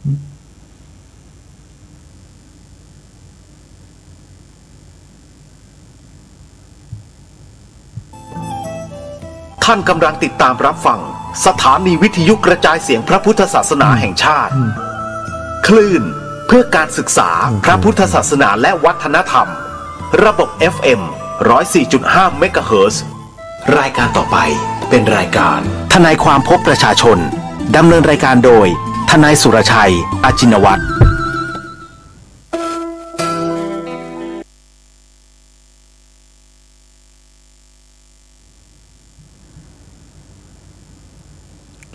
ท่านกำลังติดตามรับฟังสถานีวิทยุกระจายเสียงพระพุทธศาสนาแห่งชาติคลื่นเพื่อการศึกษาพระพุทธศาสนาและวัฒนธรรมระบบ FM 104.5 เมกะเฮิรตซ์รายการต่อไปเป็นรายการทนายความพบประชาชนดำเนินรายการโดยทนายสุรชัยอาจินวัตร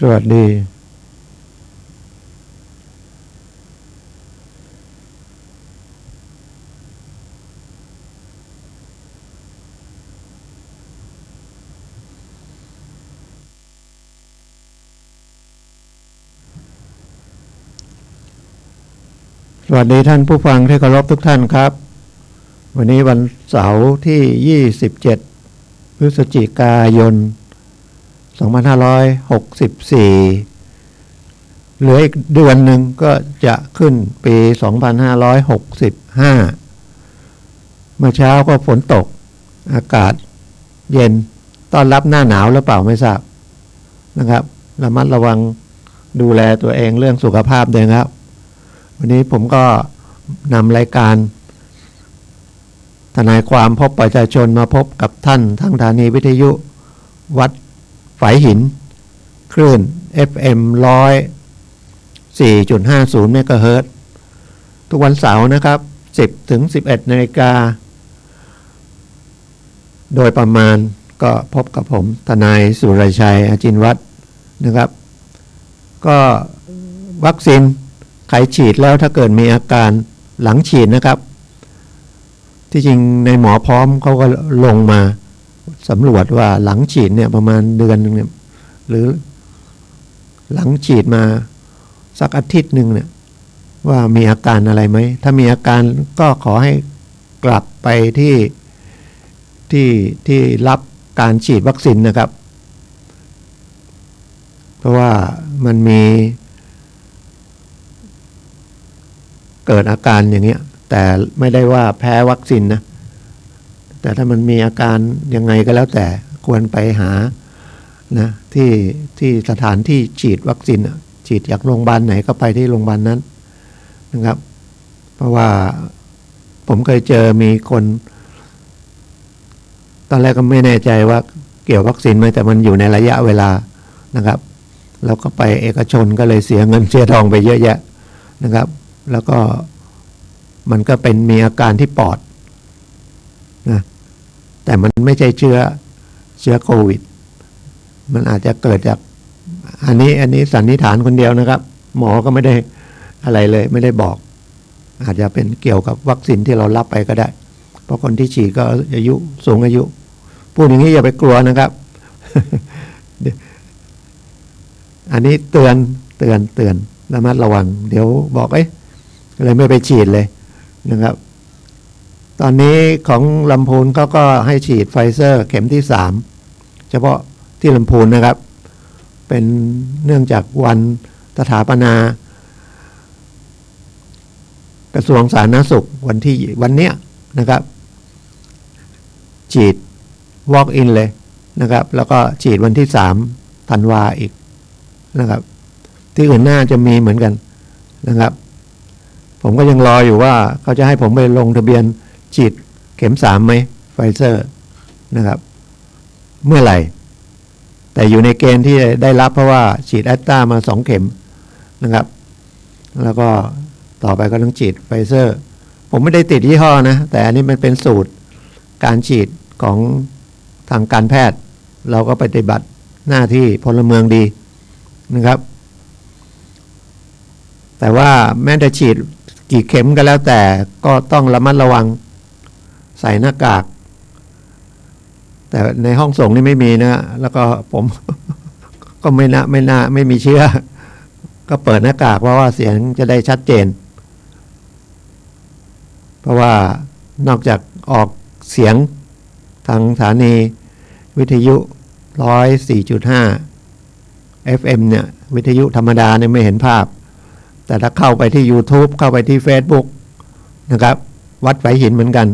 สวัสดีสวัสดีท่านผู้ฟังที่เคารพทุกท่านครับวันนี้วันเสาร์ที่27พฤศจิกายน2564เหลืออีกเดือนหนึ่งก็จะขึ้นปี2565เมื่อเช้าก็ฝนตกอากาศเย็นต้อนรับหน้าหนาวหรือเปล่าไม่ทราบนะครับระมัดระวังดูแลตัวเองเรื่องสุขภาพด้วยครับวันนี้ผมก็นำรายการทนายความพบประชาชนมาพบกับท่านทางสถานีวิทยุวัดฝายหินคลื่น FM 104.50 เมกะเฮิรตซ์ทุกวันเสาร์นะครับ 10 ถึง 11 นาฬิกาโดยประมาณก็พบกับผมทนายสุรชัยอาจินวัตรนะครับก็วัคซีนใครฉีดแล้วถ้าเกิดมีอาการหลังฉีดนะครับที่จริงในหมอพร้อมเขาก็ลงมาสำรวจว่าหลังฉีดเนี่ยประมาณเดือนนึงเนี่ยหรือหลังฉีดมาสักอาทิตย์นึงเนี่ยว่ามีอาการอะไรไหมถ้ามีอาการก็ขอให้กลับไปที่รับการฉีดวัคซีนนะครับเพราะว่ามันมีเกิดอาการอย่างเงี้ยแต่ไม่ได้ว่าแพ้วัคซีนนะแต่ถ้ามันมีอาการยังไงก็แล้วแต่ควรไปหานะที่สถานที่ฉีดวัคซีนฉีดจากโรงพยาบาลไหนก็ไปที่โรงพยาบาลนั้นนะครับเพราะว่าผมเคยเจอมีคนตอนแรกก็ไม่แน่ใจว่าเกี่ยววัคซีนไหมแต่มันอยู่ในระยะเวลานะครับแล้วก็ไปเอกชนก็เลยเสียเงินเสียทองไปเยอะแยะนะครับแล้วก็มันก็เป็นมีอาการที่ปอดนะแต่มันไม่ใช่เชื้อโควิดมันอาจจะเกิดจากอันนี้สันนิษฐานคนเดียวนะครับหมอก็ไม่ได้อะไรเลยไม่ได้บอกอาจจะเป็นเกี่ยวกับวัคซีนที่เรารับไปก็ได้เพราะคนที่ฉีดก็อายุสูงอายุพูดอย่างนี้อย่าไปกลัวนะครับ อันนี้เตือนระมัดระวังเดี๋ยวบอกเลยไม่ไปฉีดเลยนะครับตอนนี้ของลำพูนเขาก็ให้ฉีดไฟเซอร์เข็มที่3เฉพาะที่ลำพูนนะครับเป็นเนื่องจากวันสถาปนากระทรวงสาธารณสุขวันเนี้ยนะครับฉีด walk in เลยนะครับแล้วก็ฉีดวันที่3 ธันวาอีกนะครับที่อื่นน่าจะมีเหมือนกันนะครับผมก็ยังรออยู่ว่าเขาจะให้ผมไปลงทะเบียนฉีดเข็ม3ไหมไฟเซอร์นะครับเมื่อไหร่แต่อยู่ในเกณฑ์ที่ได้รับเพราะว่าฉีดแอสตรามา2เข็มนะครับแล้วก็ต่อไปก็ต้องฉีดไฟเซอร์ผมไม่ได้ติดยี่ห้อนะแต่อันนี้มันเป็นสูตรการฉีดของทางการแพทย์เราก็ปฏิบัติหน้าที่พลเมืองดีนะครับแต่ว่าแม้จะฉีดกี่เข็มก็แล้วแต่ก็ต้องระมัดระวังใส่หน้ากากแต่ในห้องส่งนี่ไม่มีนะแล้วก็ผม ก็ไม่มีเชื้อก็เปิดหน้ากากเพราะว่าเสียงจะได้ชัดเจนเพราะว่านอกจากออกเสียงทางสถานีวิทยุ 104.5 FM เนี่ยวิทยุธรรมดาเนี่ยไม่เห็นภาพ แต่ถ้าเข้าไปที่ YouTube เข้าไปที่ Facebook นะครับวัดไฝหินเหมือนกัน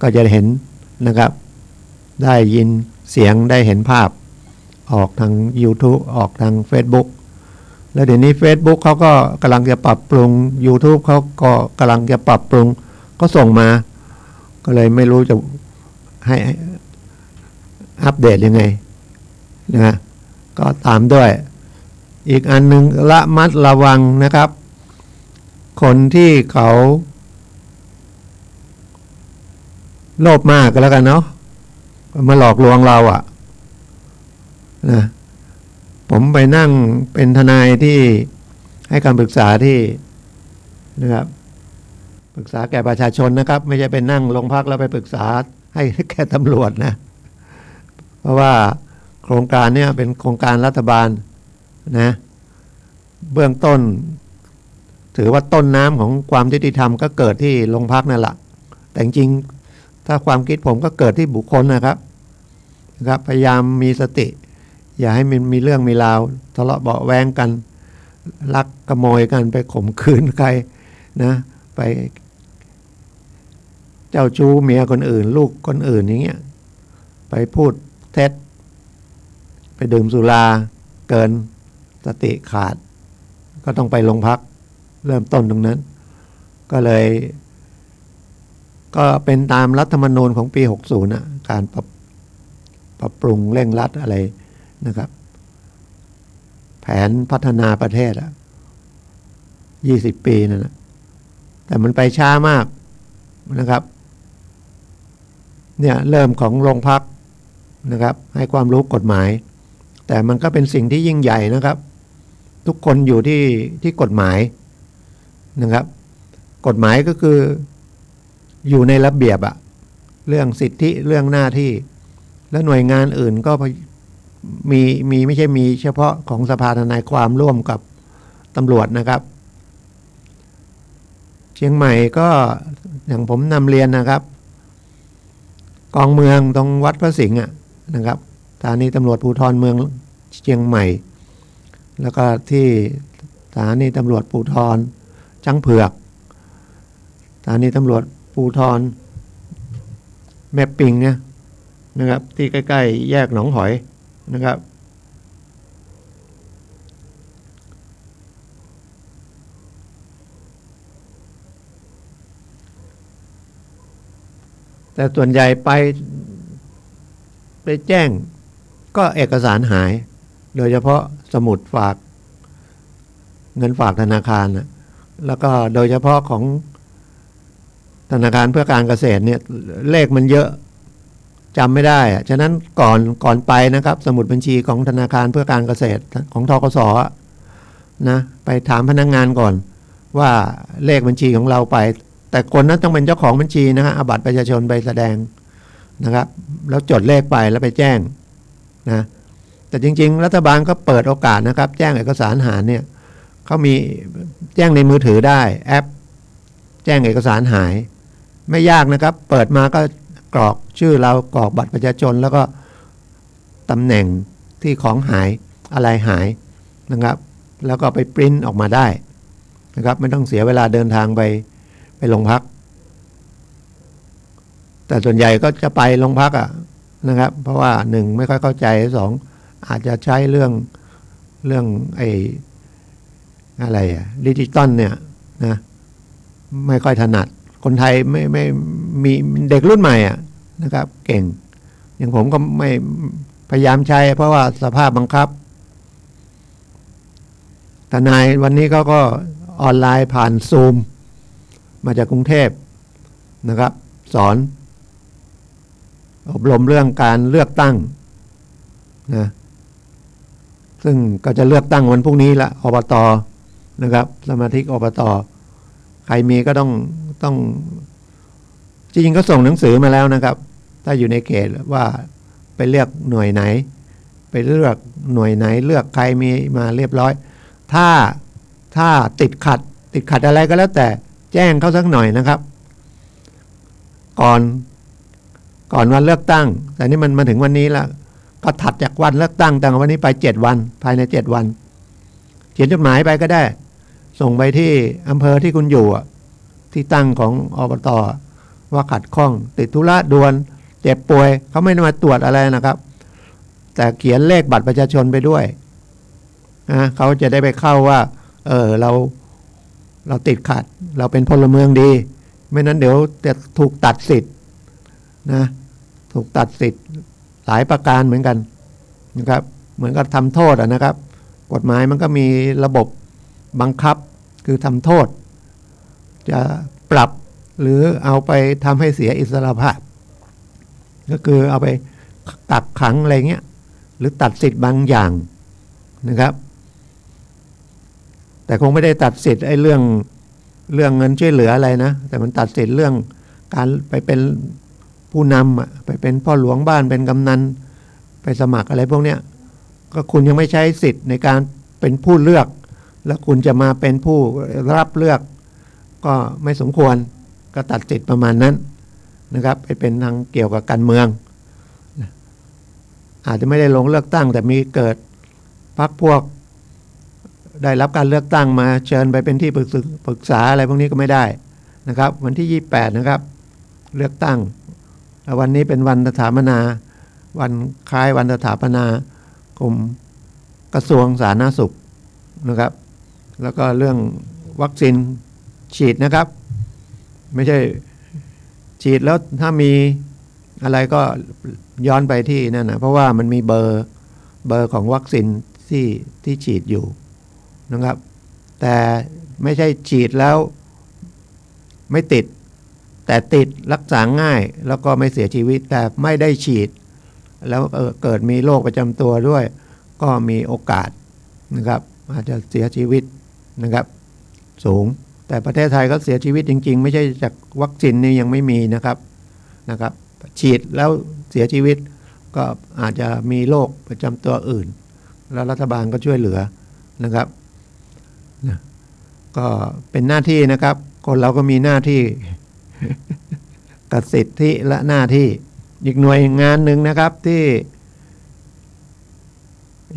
ก็จะเห็นนะครับได้ยินเสียงได้เห็นภาพออกทาง YouTube ออกทาง Facebook แล้วเดี๋ยวนี้ Facebook เขาก็กำลังจะปรับปรุง YouTube เขาก็กำลังจะปรับปรุงก็ส่งมาก็เลยไม่รู้จะให้อัปเดตยังไงนะก็ตามด้วยอีกอันหนึ่งละมัดระวังนะครับคนที่เขาโลภมากก็แล้วกันเนาะมาหลอกลวงเราอะนะผมไปนั่งเป็นทนายที่ให้คำปรึกษาที่นะครับปรึกษาแก่ประชาชนนะครับไม่ใช่ไปนั่งโรงพักแล้วไปปรึกษาให้แก่ตำรวจนะเพราะว่าโครงการเนี้ยเป็นโครงการรัฐบาลนะเบื้องต้นถือว่าต้นน้ำของความยุติธรรมก็เกิดที่โรงพักนั่นแหละแต่จริงถ้าความคิดผมก็เกิดที่บุคคลนะครับพยายามมีสติอย่าให้มันมีเรื่องมีราวทะเลาะเบาะแว้งกันลักขโมยกันไปข่มขืนใครนะไปเจ้าชู้เมียคนอื่นลูกคนอื่นอย่างเงี้ยไปพูดเท็จไปดื่มสุราเกินสติขาดก็ต้องไปโรงพักเริ่มต้นตรงนั้นก็เลยก็เป็นตามรัฐธรรมนูญของปี60นะการปรับปรุงเร่งรัดอะไรนะครับแผนพัฒนาประเทศ20 ปีนั่นนะแต่มันไปช้ามากนะครับเนี่ยเริ่มของโรงพักนะครับให้ความรู้กฎหมายแต่มันก็เป็นสิ่งที่ยิ่งใหญ่นะครับทุกคนอยู่ที่กฎหมายนะครับกฎหมายก็คืออยู่ในระเบียบอะเรื่องสิทธิเรื่องหน้าที่และหน่วยงานอื่นก็มีไม่ใช่มีเฉพาะของสภาทนายความร่วมกับตำรวจนะครับเชียงใหม่ก็อย่างผมนำเรียนนะครับกองเมืองตรงวัดพระสิงห์นะครับสถานีตำรวจภูธรเมืองเชียงใหม่แล้วก็ที่สถานีตำรวจภูธรช้างเผือกสถานีตำรวจภูธรแม่ปิงเนี่ยนะครับที่ใกล้ๆแยกหนองหอยนะครับแต่ส่วนใหญ่ไปแจ้งก็เอกสารหายโดยเฉพาะสมุดฝากเงินฝากธนาคารนะแล้วก็โดยเฉพาะของธนาคารเพื่อการเกษตรเนี่ยเลขมันเยอะจำไม่ได้ฉะนั้นก่อนไปนะครับสมุดบัญชีของธนาคารเพื่อการเกษตรของธกสนะไปถามพนักงานก่อนว่าเลขบัญชีของเราไปแต่คนนั้นต้องเป็นเจ้าของบัญชีนะฮะเอาบัตรประชาชนไปแสดงนะครับแล้วจดเลขไปแล้วไปแจ้งนะแต่จริงๆรัฐบาลก็เปิดโอกาสนะครับแจ้งเอกสารหายเนี่ยเขามีแจ้งในมือถือได้แอปแจ้งเอกสารหายไม่ยากนะครับเปิดมาก็กรอกชื่อเรากรอกบัตรประชาชนแล้วก็ตำแหน่งที่ของหายอะไรหายนะครับแล้วก็ไปปริ้นออกมาได้นะครับไม่ต้องเสียเวลาเดินทางไปโรงพักแต่ส่วนใหญ่ก็จะไปโรงพักนะครับเพราะว่า1ไม่ค่อยเข้าใจ2อาจจะใช้เรื่องไอ้อะไรดิจิตอลเนี่ยนะไม่ค่อยถนัดคนไทยไม่มีเด็กรุ่นใหม่นะครับเก่งอย่างผมก็ไม่พยายามใช้เพราะว่าสภาพบังคับทนายวันนี้เขาก็ออนไลน์ผ่านซูมมาจากกรุงเทพนะครับสอนอบรมเรื่องการเลือกตั้งนะซึ่งก็จะเลือกตั้งวันพรุ่งนี้ละอบต.นะครับสมาชิกอบต.ใครมีก็ต้องจริงๆก็ส่งหนังสือมาแล้วนะครับถ้าอยู่ในเขตว่าไปเลือกหน่วยไหนไปเลือกหน่วยไหนเลือกใครมีมาเรียบร้อยถ้าติดขัดอะไรก็แล้วแต่แจ้งเขาสักหน่อยนะครับก่อนวันเลือกตั้งแต่นี่มันมาถึงวันนี้แล้วก็ถัดจากวันเลือกตั้งแต่วันนี้ไป7 วันภายใน7 วันเขียนจดหมายไปก็ได้ ส่งไปที่อำเภอที่คุณอยู่ที่ตั้งของอบตว่าขัดข้องติดธุระด่วนเจ็บป่วยเขาไม่ได้มาตรวจอะไรนะครับ แต่เขียนเลขบัตรประชาชนไปด้วยนะเขาจะได้ไปเข้าว่าเราติดขัดเราเป็นพลเมืองดีไม่นั้นเดี๋ยวจะถูกตัดสิทธิ์นะถูกตัดสิทธิ์หลายประการเหมือนกันนะครับเหมือนกับทำโทษนะครับกฎหมายมันก็มีระบบบังคับคือทำโทษจะปรับหรือเอาไปทำให้เสียอิสรภาพก็คือเอาไปกักขังอะไรเงี้ยหรือตัดสิทธิ์บางอย่างนะครับแต่คงไม่ได้ตัดสิทธิ์ไอ้เรื่องเงินช่วยเหลืออะไรนะแต่มันตัดสิทธิ์เรื่องการไปเป็นผู้นำไปเป็นพ่อหลวงบ้านเป็นกำนันไปสมัครอะไรพวกเนี้ยก็คุณยังไม่ใช้สิทธิ์ในการเป็นผู้เลือกแล้วคุณจะมาเป็นผู้รับเลือกก็ไม่สมควรก็ตัดสิทธิ์ประมาณนั้นนะครับไปเป็นทางเกี่ยวกับการเมืองอาจจะไม่ได้ลงเลือกตั้งแต่มีเกิดพรรคพวกได้รับการเลือกตั้งมาเชิญไปเป็นที่ปรึกษาอะไรพวกนี้ก็ไม่ได้นะครับวันที่28นะครับเลือกตั้งวันนี้เป็นวันสถาปนาวันคล้ายวันสถาปนากรมกระทรวงสาธารณสุขนะครับแล้วก็เรื่องวัคซีนฉีดนะครับไม่ใช่ฉีดแล้วถ้ามีอะไรก็ย้อนไปที่นั่นนะเพราะว่ามันมีเบอร์ของวัคซีนที่ฉีดอยู่นะครับแต่ไม่ใช่ฉีดแล้วไม่ติดแต่ติดรักษาง่ายแล้วก็ไม่เสียชีวิตแต่ไม่ได้ฉีดแล้วเกิดมีโรคประจำตัวด้วยก็มีโอกาสนะครับอาจจะเสียชีวิตนะครับสูงแต่ประเทศไทยก็เสียชีวิตจริงๆไม่ใช่จากวัคซีนนี่ยังไม่มีนะครับฉีดแล้วเสียชีวิตก็อาจจะมีโรคประจำตัวอื่นแล้วรัฐบาลก็ช่วยเหลือนะครับก็เป็นหน้าที่นะครับคนเราก็มีหน้าที่กับสิทธิและหน้าที่อีกหน่วยงานหนึ่งนะครับที่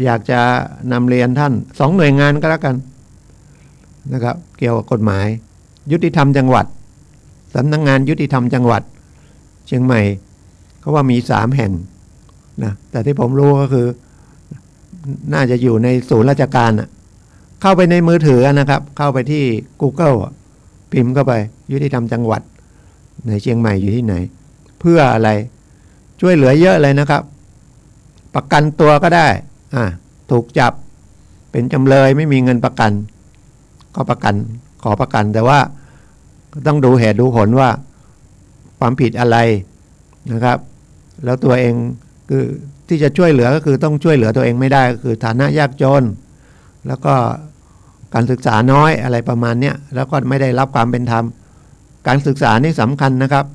อยากจะนำเรียนท่าน2หน่วยงานก็แล้วกันนะครับเกี่ยวกับกฎหมายยุติธรรมจังหวัดสำนักงานยุติธรรมจังหวัดเชียงใหม่เขาว่ามี3แห่งนะแต่ที่ผมรู้ก็คือน่าจะอยู่ในศูนย์ราชการเข้าไปในมือถือนะครับเข้าไปที่ Google พิมพ์เข้าไปยุติธรรมจังหวัดในเชียงใหม่อยู่ที่ไหนเพื่ออะไรช่วยเหลือเยอะเลยนะครับประกันตัวก็ได้ถูกจับเป็นจำเลยไม่มีเงินประกันก็ประกันขอประกันแต่ว่าต้องดูเหตุดูผลว่าความผิดอะไรนะครับแล้วตัวเองคือที่จะช่วยเหลือก็คือต้องช่วยเหลือตัวเองไม่ได้ก็คือฐานะยากจนแล้วก็การศึกษาน้อยอะไรประมาณเนี้ยแล้วก็ไม่ได้รับความเป็นธรรมการศึกษานี่สำคัญนะครับ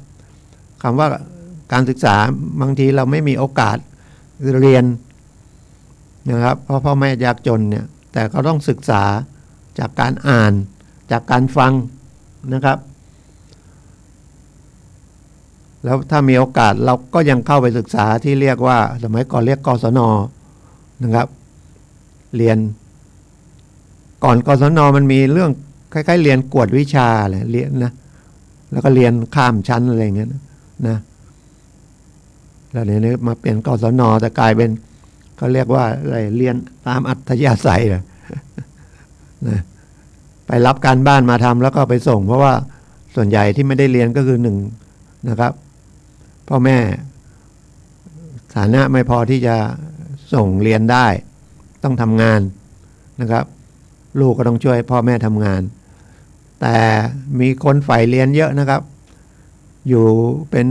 คำว่าการศึกษาบางทีเราไม่มีโอกาสเรียนนะครับเพราะพ่อแม่ยากจนเนี่ยแต่เขาต้องศึกษาจากการอ่านจากการฟังนะครับแล้วถ้ามีโอกาสเราก็ยังเข้าไปศึกษาที่เรียกว่าสมัยก่อนเรียกกศน.นะครับเรียนก่อนกศน.มันมีเรื่องคล้ายๆเรียนกวดวิชาเลยเรียนนะแล้วก็เรียนข้ามชั้นอะไรอย่างเงี้ยนะแล้วเดี๋ยวนี้มาเป็นกศน.แต่กลายเป็นเขาเรียกว่าอะไรเรียนตามอัธยาศัยเลยนะไปรับการบ้านมาทำแล้วก็ไปส่งเพราะว่าส่วนใหญ่ที่ไม่ได้เรียนก็คือ1นะครับพ่อแม่ฐานะไม่พอที่จะส่งเรียนได้ต้องทำงานนะครับลูกก็ต้องช่วยพ่อแม่ทำงานแต่มีคนใฝ่เรียนเยอะนะครับอยู่เป็น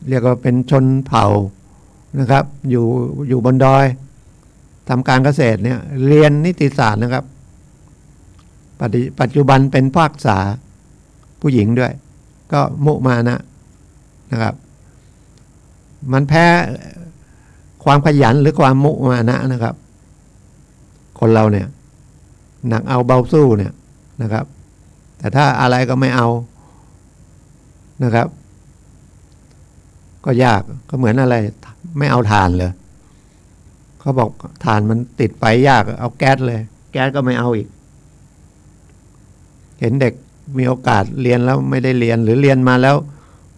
เรียกว่าเป็นชนเผ่านะครับอยู่บนดอยทำการเกษตรเนี่ยเรียนนิติศาสตร์นะครับปัจจุบันเป็นภาคษาผู้หญิงด้วยก็มุมานะครับมันแพ้ความขยันหรือความมุมานะครับคนเราเนี่ยหนักเอาเบาสู้เนี่ยนะครับแต่ถ้าอะไรก็ไม่เอานะครับก็ยากก็เหมือนอะไรไม่เอาถ่านเลยเขาบอกถ่านมันติดไฟยากเอาแก๊สเลยแ แก๊สก็ไม่เอาอีก เห็นเด็กมีโอกาสเรียนแล้วไม่ได้เรียนหรือเรียนมาแล้ว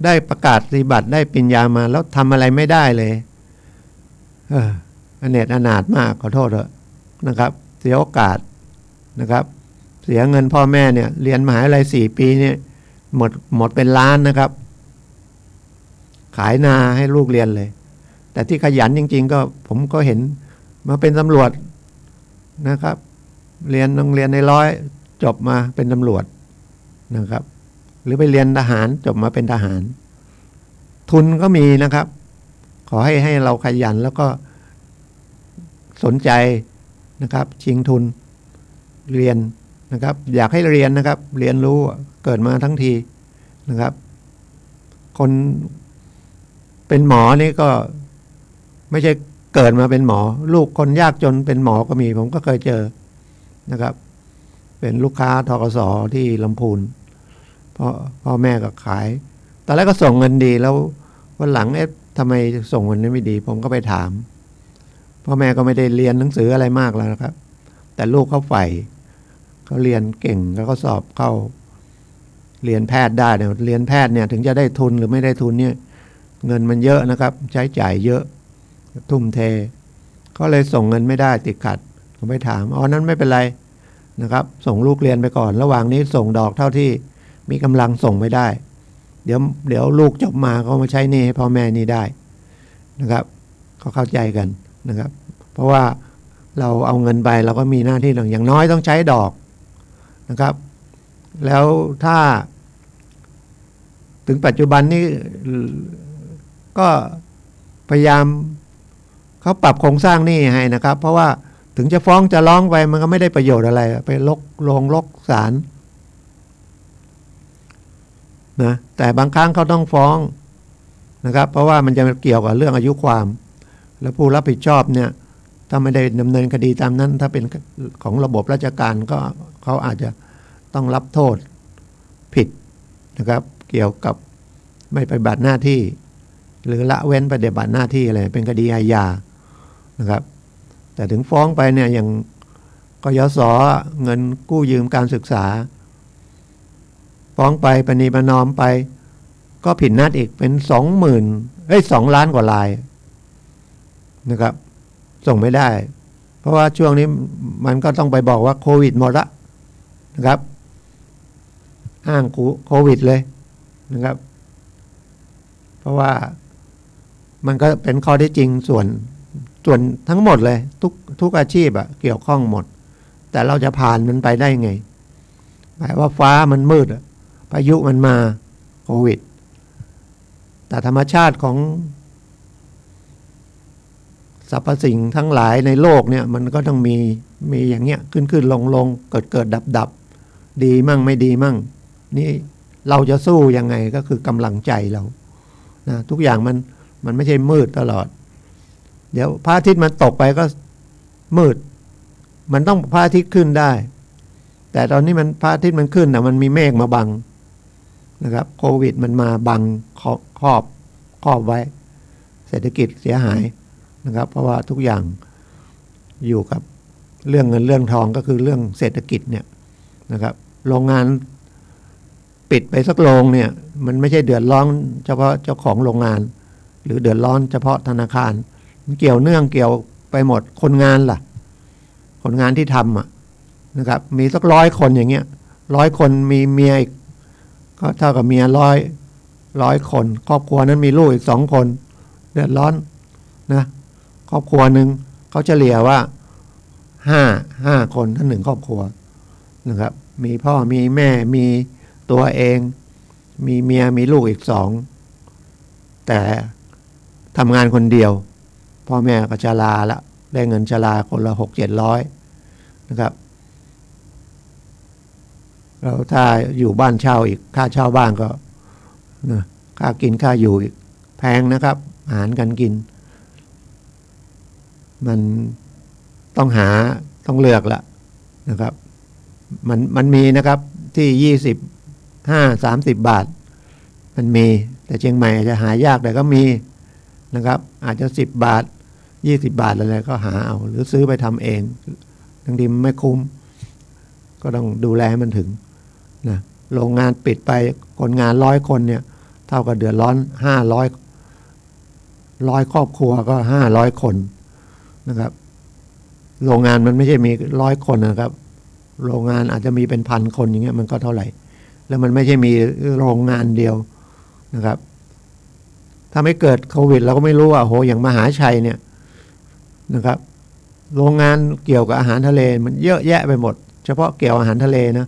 ได้ประกาศนียบัตรได้ปริญญามาแล้วทำอะไรไม่ได้เลยอเนจอนาถมากขอโทษเถอะนะครับเสียโอกาสนะครับเสียเงินพ่อแม่เนี่ยเรียนมหาวิทยาลัย4 ปีเนี่ยหมดเป็นล้านนะครับขายนาให้ลูกเรียนเลยแต่ที่ขยันจริงๆก็ผมก็เห็นมาเป็นตำรวจนะครับเรียนโรงเรียนในร้อยจบมาเป็นตำรวจนะครับหรือไปเรียนทหารจบมาเป็นทหารทุนก็มีนะครับขอให้เราขยันแล้วก็สนใจนะครับชิงทุนเรียนนะครับอยากให้เรียนนะครับเรียนรู้เกิดมาทั้งทีนะครับคนเป็นหมอนี่ก็ไม่ใช่เกิดมาเป็นหมอลูกคนยากจนเป็นหมอก็มีผมก็เคยเจอนะครับเป็นลูกค้าธกส.ที่ลำพูนพ่อแม่ก็ขายตอนแรกก็ส่งเงินดีแล้ววันหลังทำไมส่งเงินไม่ดีผมก็ไปถามพ่อแม่ก็ไม่ได้เรียนหนังสืออะไรมากแล้วนะครับแต่ลูกเขาใฝ่เขาเรียนเก่งแล้วก็สอบเข้าเรียนแพทย์ได้เนี่ยเรียนแพทย์เนี่ยถึงจะได้ทุนหรือไม่ได้ทุนเนี่ยเงินมันเยอะนะครับใช้จ่ายเยอะทุ่มเทก็เลยส่งเงินไม่ได้ติดขัดผมไปถามนั้นไม่เป็นไรนะครับส่งลูกเรียนไปก่อนระหว่างนี้ส่งดอกเท่าที่มีกำลังส่งไม่ได้เดี๋ยวลูกจบมาก็มาใช้หนี้ให้พ่อแม่นี่ได้นะครับเขาเข้าใจกันนะครับเพราะว่าเราเอาเงินไปเราก็มีหน้าที่อย่างน้อยต้องใช้ดอกนะครับแล้วถ้าถึงปัจจุบันนี้ก็พยายามเขาปรับโครงสร้างหนี้ให้นะครับเพราะว่าถึงจะฟ้องจะร้องไปมันก็ไม่ได้ประโยชน์อะไรไปลกศาลนะแต่บางครั้งเขาต้องฟ้องนะครับเพราะว่ามันจะเกี่ยวกับเรื่องอายุความแล้วผู้รับผิดชอบเนี่ยถ้าไม่ได้ดำเนินคดีตามนั้นถ้าเป็นของระบบราชการก็เขาอาจจะต้องรับโทษผิดนะครับเกี่ยวกับไม่ปฏิบัติหน้าที่หรือละเว้นปฏิบัติหน้าที่อะไรเป็นคดีอาญานะครับแต่ถึงฟ้องไปเนี่ยอย่างกยศเงินกู้ยืมการศึกษาฟ้องไปประนีประนอมไปก็ผิดนัดอีกเป็น2 ล้านกว่าลายนะครับส่งไม่ได้เพราะว่าช่วงนี้มันก็ต้องไปบอกว่าโควิดหมดละนะครับอ้างโควิดเลยนะครับเพราะว่ามันก็เป็นข้อเท็จจริงส่วนทั้งหมดเลยทุกอาชีพเกี่ยวข้องหมดแต่เราจะผ่านมันไปได้ไงหมายว่าฟ้ามันมืดพายุมันมาโควิดแต่ธรรมชาติของสรรพสิ่งทั้งหลายในโลกเนี่ยมันก็ต้องมีอย่างเงี้ยขึ้นลงเกิดดับดีมั่งไม่ดีมั่งนี่เราจะสู้ยังไงก็คือกำลังใจเรานะทุกอย่างมันไม่ใช่มืดตลอดเดี๋ยวพระอาทิตย์มันตกไปก็มืดมันต้องพระอาทิตย์ขึ้นได้แต่ตอนนี้มันพระอาทิตย์มันขึ้นแต่มันมีเมฆมาบังนะครับโควิดมันมาบังครอบไว้เศรษฐกิจเสียหายนะครับเพราะว่าทุกอย่างอยู่กับเรื่องเงินเรื่องทองก็คือเรื่องเศรษฐกิจเนี่ยนะครับโรงงานปิดไปสักโรงเนี่ยมันไม่ใช่เดือดร้อนเฉพาะเจ้าของโรงงานหรือเดือดร้อนเฉพาะธนาคารมันเกี่ยวไปหมดคนงานล่ะคนงานที่ทำนะครับมีสัก100 คนอย่างเงี้ย100 คนมีเมียอีกก็เท่ากับเมีย100 คนครอบครัวนั้นมีลูกอีก2 คนเดือดร้อนนะครอบครัวหนึ่งเขาเฉลี่ยว่า5 คนทั้ง1 ครอบครัวนะครับมีพ่อมีแม่มีตัวเองมีเมียมีลูกอีก2แต่ทำงานคนเดียวพ่อแม่ก็ชราละได้เงินชราคนละ600-700นะครับแล้วถ้าอยู่บ้านเช่าอีกค่าเช่าบ้านก็นะค่ากินค่าอยู่อีกแพงนะครับอาหารการกินมันต้องเลือกละนะครับมันมีนะครับที่25-30 บาทมันมีแต่เชียงใหม่อาจจะหายากแต่ก็มีนะครับอาจจะ10 บาท20 บาทอะไรก็หาเอาหรือซื้อไปทำเอง ทั้งที่มันไม่คุ้มก็ต้องดูแลให้มันถึงนะโรงงานปิดไปคนงาน100 คนเนี่ยเท่ากับเดือดร้อน100ครอบครัวก็500 คนนะครับโรงงานมันไม่ใช่มี100 คนนะครับโรงงานอาจจะมีเป็น1,000 คนอย่างเงี้ยมันก็เท่าไหร่แล้วมันไม่ใช่มีโรงงานเดียวนะครับถ้าไม่เกิดโควิดเราก็ไม่รู้ว่าโหอย่างมหาชัยเนี่ยนะครับโรงงานเกี่ยวกับอาหารทะเลมันเยอะแยะไปหมดเฉพาะเกี่ยวอาหารทะเลนะ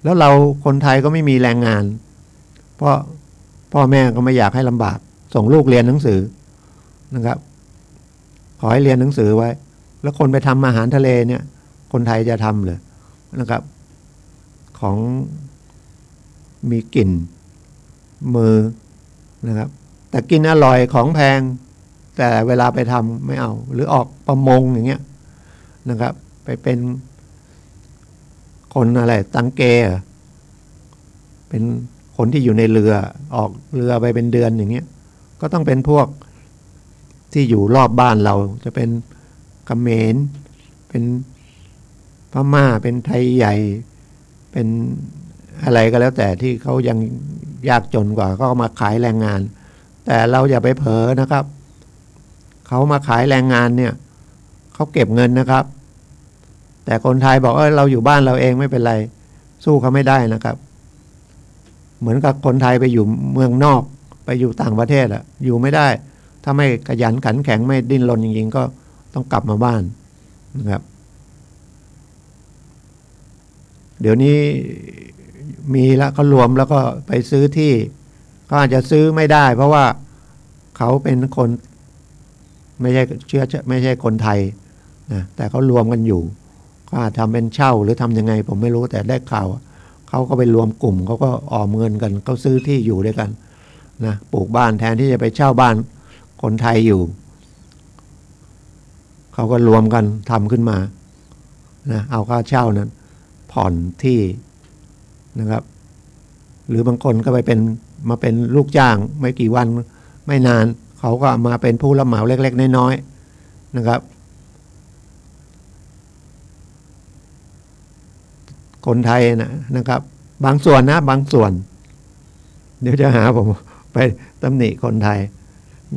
แล้วเราคนไทยก็ไม่มีแรงงานเพราะพ่อแม่ก็ไม่อยากให้ลำบากส่งลูกเรียนหนังสือนะครับขอให้เรียนหนังสือไว้แล้วคนไปทำอาหารทะเลเนี่ยคนไทยจะทำเลยนะครับของมีกลิ่นมือนะครับแต่กินอร่อยของแพงแต่เวลาไปทำไม่เอาหรือออกประมงอย่างเงี้ยนะครับไปเป็นคนอะไรตังเกเป็นคนที่อยู่ในเรือออกเรือไปเป็นเดือนอย่างเงี้ยก็ต้องเป็นพวกที่อยู่รอบบ้านเราจะเป็นเขมรเป็นพม่าเป็นไทยใหญ่เป็นอะไรก็แล้วแต่ที่เขายังยากจนกว่าก็มาขายแรงงานแต่เราอย่าไปเผลอนะครับเขามาขายแรงงานเนี่ยเขาเก็บเงินนะครับแต่คนไทยบอกเราอยู่บ้านเราเองไม่เป็นไรสู้เขาไม่ได้นะครับเหมือนกับคนไทยไปอยู่เมืองนอกไปอยู่ต่างประเทศอยู่ไม่ได้ถ้าไม่ขยันขันแข็งไม่ดิ้นรนจริงๆก็ต้องกลับมาบ้านนะครับเดี๋ยวนี้มีแล้วก็รวมแล้วก็ไปซื้อที่ก็อาจจะซื้อไม่ได้เพราะว่าเขาเป็นคนไม่ใช่คนไทยนะแต่เขารวมกันอยู่ก็อาจทำเป็นเช่าหรือทำยังไงผมไม่รู้แต่ได้ข่าวเขาก็ไปรวมกลุ่มเขาก็ออมเงินกันเขาซื้อที่อยู่ด้วยกันนะปลูกบ้านแทนที่จะไปเช่าบ้านคนไทยอยู่เขาก็รวมกันทำขึ้นมานะเอาค่าเช่านั้นผ่อนที่นะครับหรือบางคนก็ไปมาเป็นลูกจ้างไม่กี่วันไม่นานเขาก็มาเป็นผู้รับเหมาเล็กๆน้อยๆนะครับคนไทยนะครับบางส่วนนะบางส่วนเดี๋ยวจะหาผมไปตำหนิคนไทย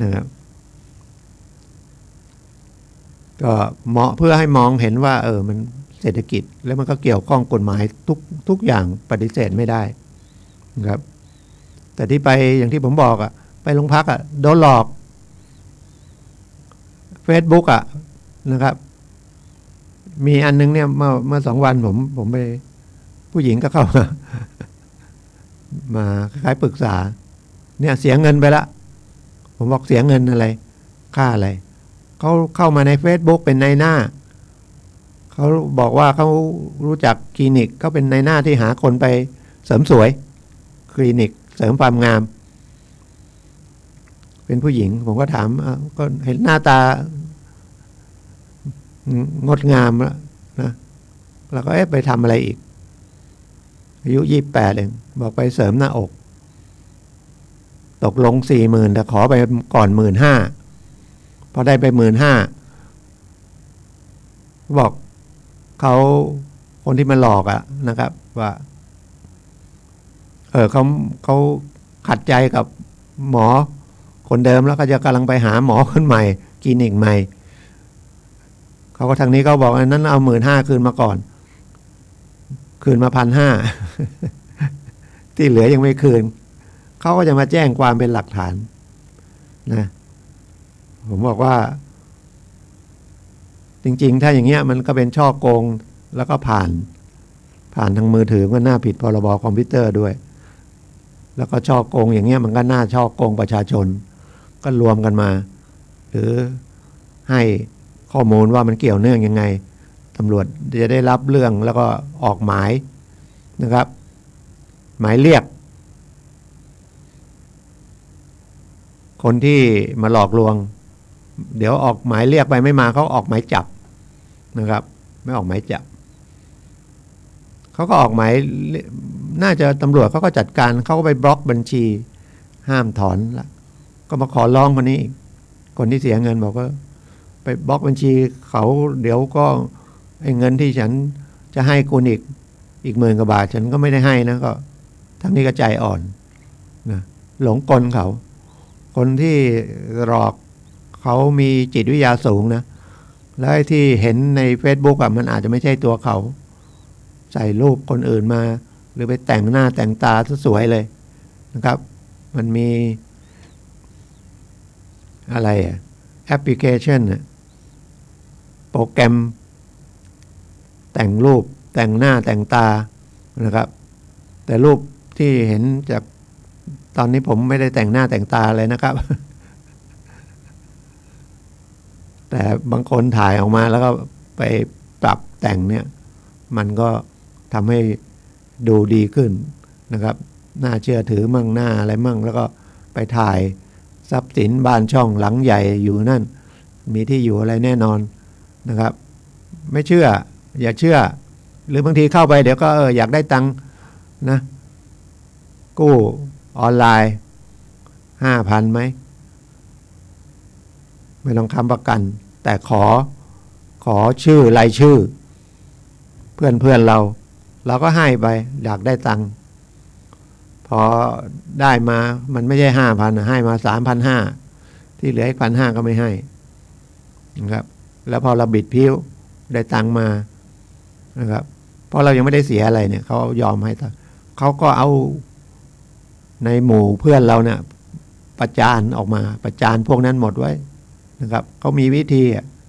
นะครับก็เหมาะเพื่อให้มองเห็นว่ามันเศรษฐกิจแล้วมันก็เกี่ยวข้องกฎหมายทุกอย่างปฏิเสธไม่ได้นะครับแต่ที่ไปอย่างที่ผมบอกไปโรงพักโดนหลอก Facebook นะครับมีอันนึงเนี่ยเมื่อ2 วันผมไปผู้หญิงก็เข้ามาคล้ายๆปรึกษาเนี่ยเสียเงินไปละผมบอกเสียเงินอะไรค่าอะไรเขาเข้ามาใน Facebook เป็นนายหน้าเขาบอกว่าเขารู้จักคลินิกก็เป็นนายหน้าที่หาคนไปเสริมสวยคลินิกเสริมความงามเป็นผู้หญิงผมก็ถามก็เห็นหน้าตางดงามแล้วนะแล้วก็ไปทำอะไรอีกอายุ28เองบอกไปเสริมหน้าอกตกลง 40,000แต่ขอไปก่อน 15,000 พอได้ไป 15,000 บอกเขาคนที่มาหลอกนะครับว่าเขาขัดใจกับหมอคนเดิมแล้วก็จะกำลังไปหาหมอคนใหม่คลินิกใหม่เขาก็ทางนี้เขาบอกนั้นเอา 15,000 คืนมาก่อนคืนมา 1,500 ที่เหลือยังไม่คืนเขาก็จะมาแจ้งความเป็นหลักฐานนะผมบอกว่าจริงๆถ้าอย่างเงี้ยมันก็เป็นช่อโกงแล้วก็ผ่านทางมือถือก็น่าผิดพรบคอมพิวเตอร์ด้วยแล้วก็ช่อโกงอย่างเงี้ยมันก็น่าช่อโกงประชาชนก็รวมกันมาหรือให้ข้อมูลว่ามันเกี่ยวเนื่องยังไงตำรวจจะได้รับเรื่องแล้วก็ออกหมายนะครับหมายเรียกคนที่มาหลอกลวงเดี๋ยวออกหมายเรียกไปไม่มาเขาออกหมายจับนะครับไม่ออกหมายจับเขาก็ออกหมายน่าจะตำรวจเขาก็จัดการเขาก็ไปบล็อกบัญชีห้ามถอนละก็มาขอร้องคนนี้คนที่เสียเงินบอกว่าไปบล็อกบัญชีเขาเดี๋ยวก็ ไอ้เงินที่ฉันจะให้คุณอีก10,000 กว่าบาทฉันก็ไม่ได้ให้นะก็ทั้งนี้ก็ใจอ่อนนะหลงกลเขาคนที่หลอกเขามีจิตวิทยาสูงนะแล้วไอ้ที่เห็นใน Facebook อ่ะมันอาจจะไม่ใช่ตัวเขาใส่รูปคนอื่นมาหรือไปแต่งหน้าแต่งตาสวยเลยนะครับมันมีอะไรแอปพลิเคชันโปรแกรมแต่งรูปแต่งหน้าแต่งตานะครับแต่รูปที่เห็นจากตอนนี้ผมไม่ได้แต่งหน้าแต่งตาเลยนะครับ แต่บางคนถ่ายออกมาแล้วก็ไปปรับแต่งเนี่ยมันก็ทำให้ดูดีขึ้นนะครับน่าเชื่อถือมั่งหน้าอะไรมั่งแล้วก็ไปถ่ายทรัพย์สินบ้านช่องหลังใหญ่อยู่นั่นมีที่อยู่อะไรแน่นอนนะครับไม่เชื่ออย่าเชื่อหรือบางทีเข้าไปเดี๋ยวก็อยากได้ตังค์นะกู้ออนไลน์ 5,000 ไหมไม่ต้องค้ำประกันแต่ขอชื่อรายชื่อเพื่อนเราก็ให้ไปอยากได้ตังค์พอได้มามันไม่ใช่ 5,000 ให้มา 3,500 ที่เหลืออีก 1,500 ก็ไม่ให้นะครับแล้วพอเราบิดพิ้วได้ตังค์มานะครับเพราะเรายังไม่ได้เสียอะไรเนี่ยเขายอมให้เขาก็เอาในหมู่เพื่อนเราเนี่ยประจานออกมาประจานพวกนั้นหมดไว้นะครับเขามีวิธี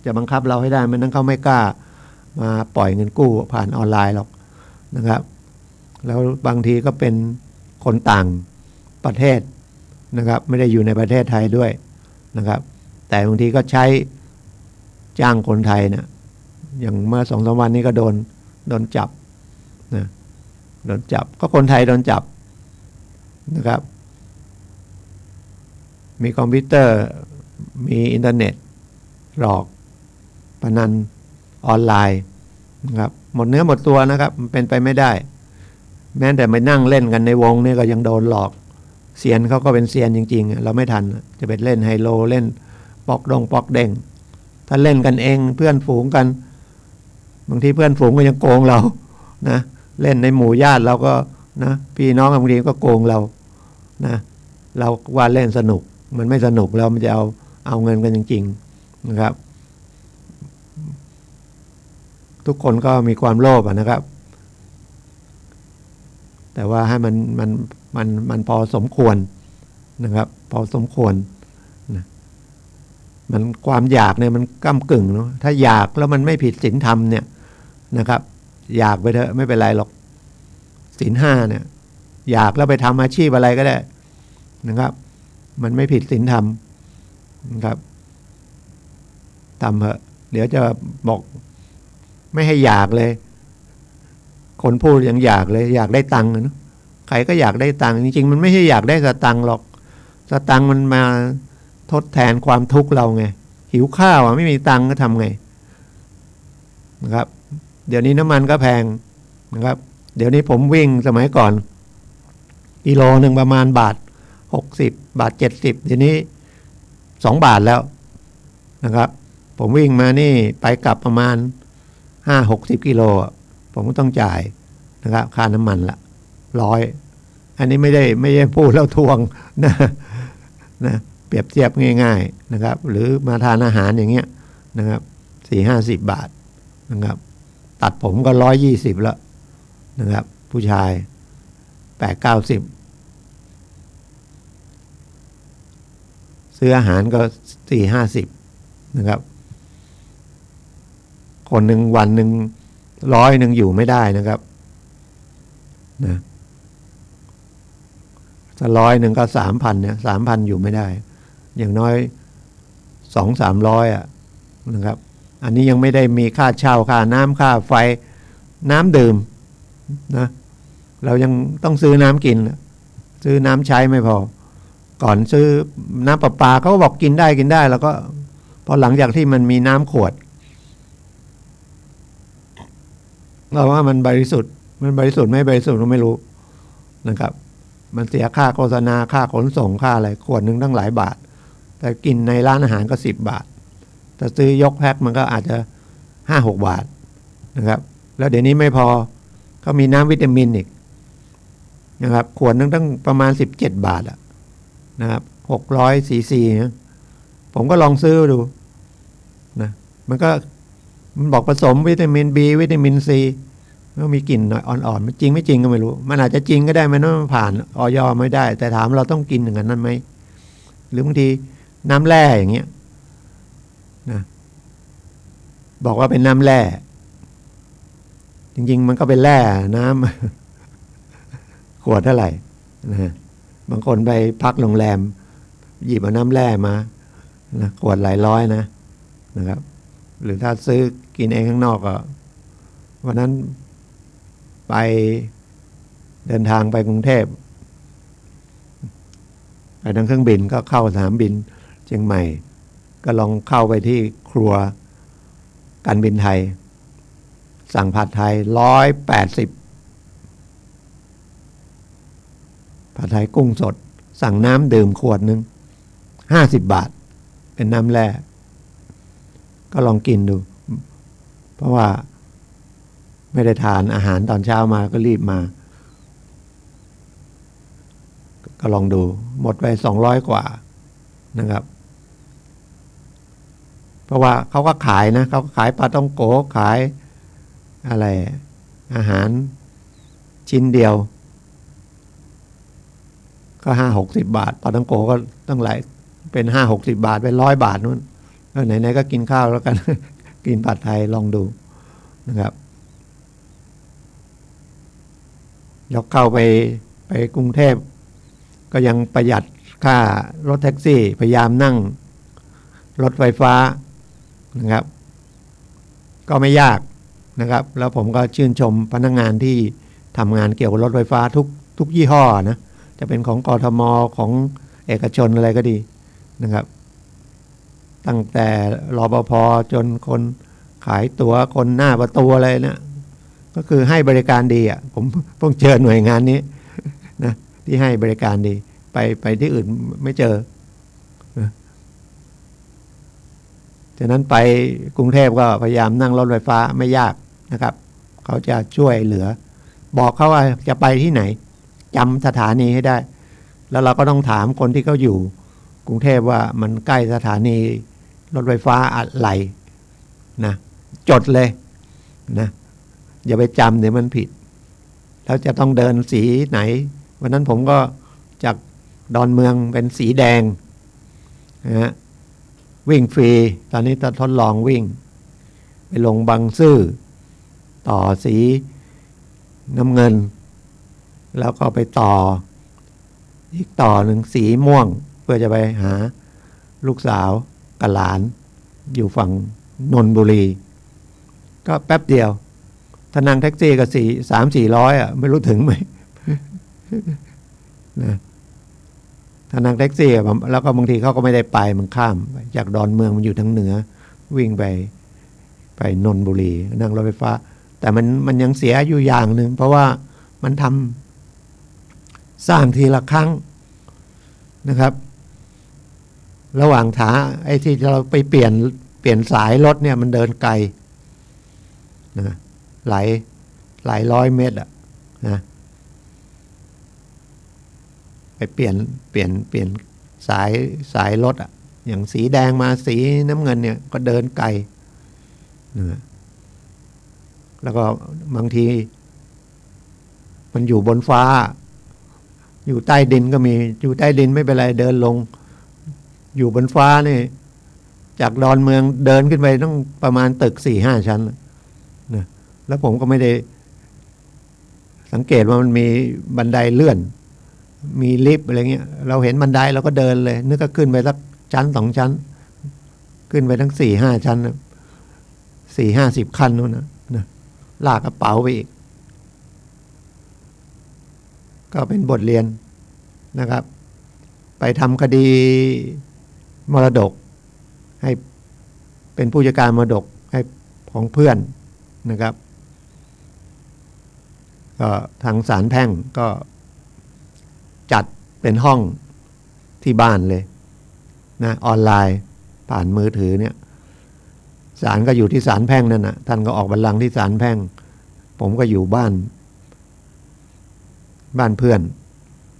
จะบังคับเราให้ได้มันนั้นเขาไม่กล้ามาปล่อยเงินกู้ผ่านออนไลน์หรอกนะครับแล้วบางทีก็เป็นคนต่างประเทศนะครับไม่ได้อยู่ในประเทศไทยด้วยนะครับแต่บางทีก็ใช้จ้างคนไทยเนี่ยอย่างเมื่อ 2-3 วันนี้ก็โดนจับนะโดนจับก็คนไทยโดนจับนะครับมีคอมพิวเตอร์มีอินเทอร์เน็ตหลอกพนันออนไลน์นะครับหมดเนื้อหมดตัวนะครับมันเป็นไปไม่ได้แม้แต่ไปนั่งเล่นกันในวงนี่ก็ยังโดนหลอกเซียนเขาก็เป็นเซียนจริงๆเราไม่ทันจะไปเล่นไฮโลเล่นปอกเด้งถ้าเล่นกันเองเพื่อนฝูงกันบางทีเพื่อนฝูงก็ยังโกงเรานะเล่นในหมู่ญาติเราก็นะพี่น้องบางทีก็โกงเรานะเราว่าเล่นสนุกมันไม่สนุกแล้วมันจะเอาเงินกันจริงๆนะครับทุกคนก็มีความโลภนะครับแต่ว่าให้มันพอสมควรนะครับพอสมควรนะมันความอยากเนี่ยมันก้ำกึ่งเนาะถ้าอยากแล้วมันไม่ผิดศีลธรรมเนี่ยนะครับอยากไปเถอะไม่เป็นไรหรอกศีล 5เนี่ยอยากแล้วไปทำอาชีพอะไรก็ได้นะครับมันไม่ผิดศีลธรรมนะครับทำเถอะเดี๋ยวจะบอกไม่ให้อยากเลยคนพูดยังอยากเลยอยากได้ตังค์นะใครก็อยากได้ตังค์จริงๆมันไม่ใช่อยากได้สตังค์หรอกสตังค์มันมาทดแทนความทุกข์เราไงหิวข้าวไม่มีตังค์ก็ทำไงนะครับเดี๋ยวนี้น้ำมันก็แพงนะครับเดี๋ยวนี้ผมวิ่งสมัยก่อนกิโลนึงประมาณบาท60 บาท 70เดี๋ยวนี้2 บาทแล้วนะครับผมวิ่งมานี่ไปกลับประมาณ50-60 กิโลผมก็ต้องจ่ายนะครับค่าน้ำมันละ100อันนี้ไม่ได้พูดแล้วทวงนะเปรียบเทียบง่ายๆนะครับหรือมาทานอาหารอย่างเงี้ยนะครับ40-50 บาทนะครับตัดผมก็120แล้วนะครับผู้ชาย80-90ซื้ออาหารก็40-50นะครับคนหนึ่งวันหนึ่ง100อยู่ไม่ได้นะครับนะถ้า100ก็ 3,000 เนี่ย 3,000 อยู่ไม่ได้อย่างน้อย 200-300นะครับอันนี้ยังไม่ได้มีค่าเช่าค่าน้ำค่าไฟน้ำดื่มนะเรายังต้องซื้อน้ำกินซื้อน้ำใช้ไม่พอก่อนซื้อน้ำประปาเขาบอกกินได้แล้วก็พอหลังจากที่มันมีน้ำขวดเราว่ามันบริสุทธิ์ไม่บริสุทธิ์เราไม่รู้นะครับมันเสียค่าโฆษณาค่าขนส่งค่าอะไรขวดนึงตั้งหลายบาทแต่กินในร้านอาหารก็10 บาทแต่ซื้อยกแพ็คมันก็อาจจะ5-6 บาท นะครับ แล้วเดี๋ยวนี้ไม่พอเขามีน้ำวิตามินอีกนะครับขวดนึงตั้งประมาณ17 บาทอะนะครับ600 cc นะผมก็ลองซื้อดูนะมันบอกผสมวิตามิน B วิตามิน C ก็มีกลิ่นหน่อยอ่อนๆมันจริงไม่จริงก็ไม่รู้มันอาจจะจริงก็ได้มันผ่านอย.ไม่ได้แต่ถามเราต้องกินอย่างนั้นไหมหรือบางทีน้ำแร่อย่างเงี้ยนะบอกว่าเป็นน้ำแร่จริงๆมันก็เป็นแร่น้ำ ขวดเท่าไหร่นะบางคนไปพักโรงแรมหยิบเอาน้ำแร่มานะขวดหลายร้อยนะครับ หรือถ้าซื้อกินเองข้างนอกก็วันนั้นไปเดินทางไปกรุงเทพไปทางเครื่องบินก็เข้าสนามบินเชียงใหม่ก็ลองเข้าไปที่ครัวการบินไทยสั่งผัดไทย180ผัดไทยกุ้งสดสั่งน้ำดื่มขวดนึง50 บาทเป็นน้ำแร่ก็ลองกินดูเพราะว่าไม่ได้ทานอาหารตอนเช้ามาก็รีบมาก็ลองดูหมดไป200 กว่านะครับเพราะว่าเขาก็ขายนะเขาก็ขายปลาต้องโกขายอะไรอาหารชิ้นเดียวก็50-60 บาทปลาต้องโกก็ต้องหลายเป็น50-60 บาทเป็น100 บาทนู้นไหนๆก็กินข้าวแล้วกัน กินผัดไทยลองดูนะครับแล้วเข้าไปกรุงเทพก็ยังประหยัดค่ารถแท็กซี่พยายามนั่งรถไฟฟ้านะครับก็ไม่ยากนะครับแล้วผมก็ชื่นชมพนักงานที่ทำงานเกี่ยวกับรถไฟฟ้าทุกยี่ห้อนะจะเป็นของกทมของเอกชนอะไรก็ดีนะครับตั้งแต่รปภ.จนคนขายตั๋วคนหน้าประตูอะไรนะก็คือให้บริการดีอ่ะผมเพิ่งเจอหน่วยงานนี้นะที่ให้บริการดีไปที่อื่นไม่เจอนะฉะนั้นไปกรุงเทพก็พยายามนั่งรถไฟฟ้าไม่ยากนะครับเขาจะช่วยเหลือบอกเขาว่าจะไปที่ไหนจำสถานีให้ได้แล้วเราก็ต้องถามคนที่เขาอยู่กรุงเทพว่ามันใกล้สถานีรถไฟฟ้าอะไรนะจดเลยนะอย่าไปจำเดี๋ยวมันผิดแล้วจะต้องเดินสีไหนวันนั้นผมก็จากดอนเมืองเป็นสีแดงนะฮะวิ่งฟรีตอนนี้จะทดลองวิ่งไปลงบางซื่อต่อสีน้ำเงินแล้วก็ไปต่ออีกต่อหนึ่งสีม่วงเพื่อจะไปหาลูกสาวกับหลานอยู่ฝั่งนนทบุรีก็แป๊บเดียวถ้านั่งแท็กซี่ก็300-400อ่ะไม่รู้ถึงไหม นะถ้านั่งแท็กซี่แล้วก็บางทีเขาก็ไม่ได้ไปมันข้ามจากดอนเมืองมันอยู่ทางเหนือวิ่งไปนนทบุรีนั่งรถไฟฟ้าแต่มันยังเสียอยู่อย่างหนึ่งเพราะว่ามันทำสร้างทีละครั้งนะครับระหว่างขาไอ้ที่เราไปเปลี่ยนสายรถเนี่ยมันเดินไกลนะหลายร้อยเมตรอ่ะนะไปเปลี่ยนสายรถอ่ะอย่างสีแดงมาสีน้ำเงินเนี่ยก็เดินไกลนะแล้วก็บางทีมันอยู่บนฟ้าอยู่ใต้ดินก็มีอยู่ใต้ดินไม่เป็นไรเดินลงอยู่บนฟ้านี่จากดอนเมืองเดินขึ้นไปต้องประมาณตึก 4-5 ชั้นนะแล้วผมก็ไม่ได้สังเกตว่ามันมีบันไดเลื่อนมีลิฟต์อะไรเงี้ยเราเห็นบันไดเราก็เดินเลยนึกก็ขึ้นไปสักชั้น2 ชั้นขึ้นไปทั้ง 4-5 ชั้นนะ40-50 ขั้นนู่นนะลากกระเป๋าไปอีกก็เป็นบทเรียนนะครับไปทำคดีมรดกให้เป็นผู้จัดการมรดกให้ของเพื่อนนะครับก็ทางศาลแพ่งก็จัดเป็นห้องที่บ้านเลยนะออนไลน์ผ่านมือถือเนี่ย ศาลก็อยู่ที่ศาลแพ่งนั่นน่ะท่านก็ออกบัลลังก์ที่ศาลแพ่งผมก็อยู่บ้านเพื่อน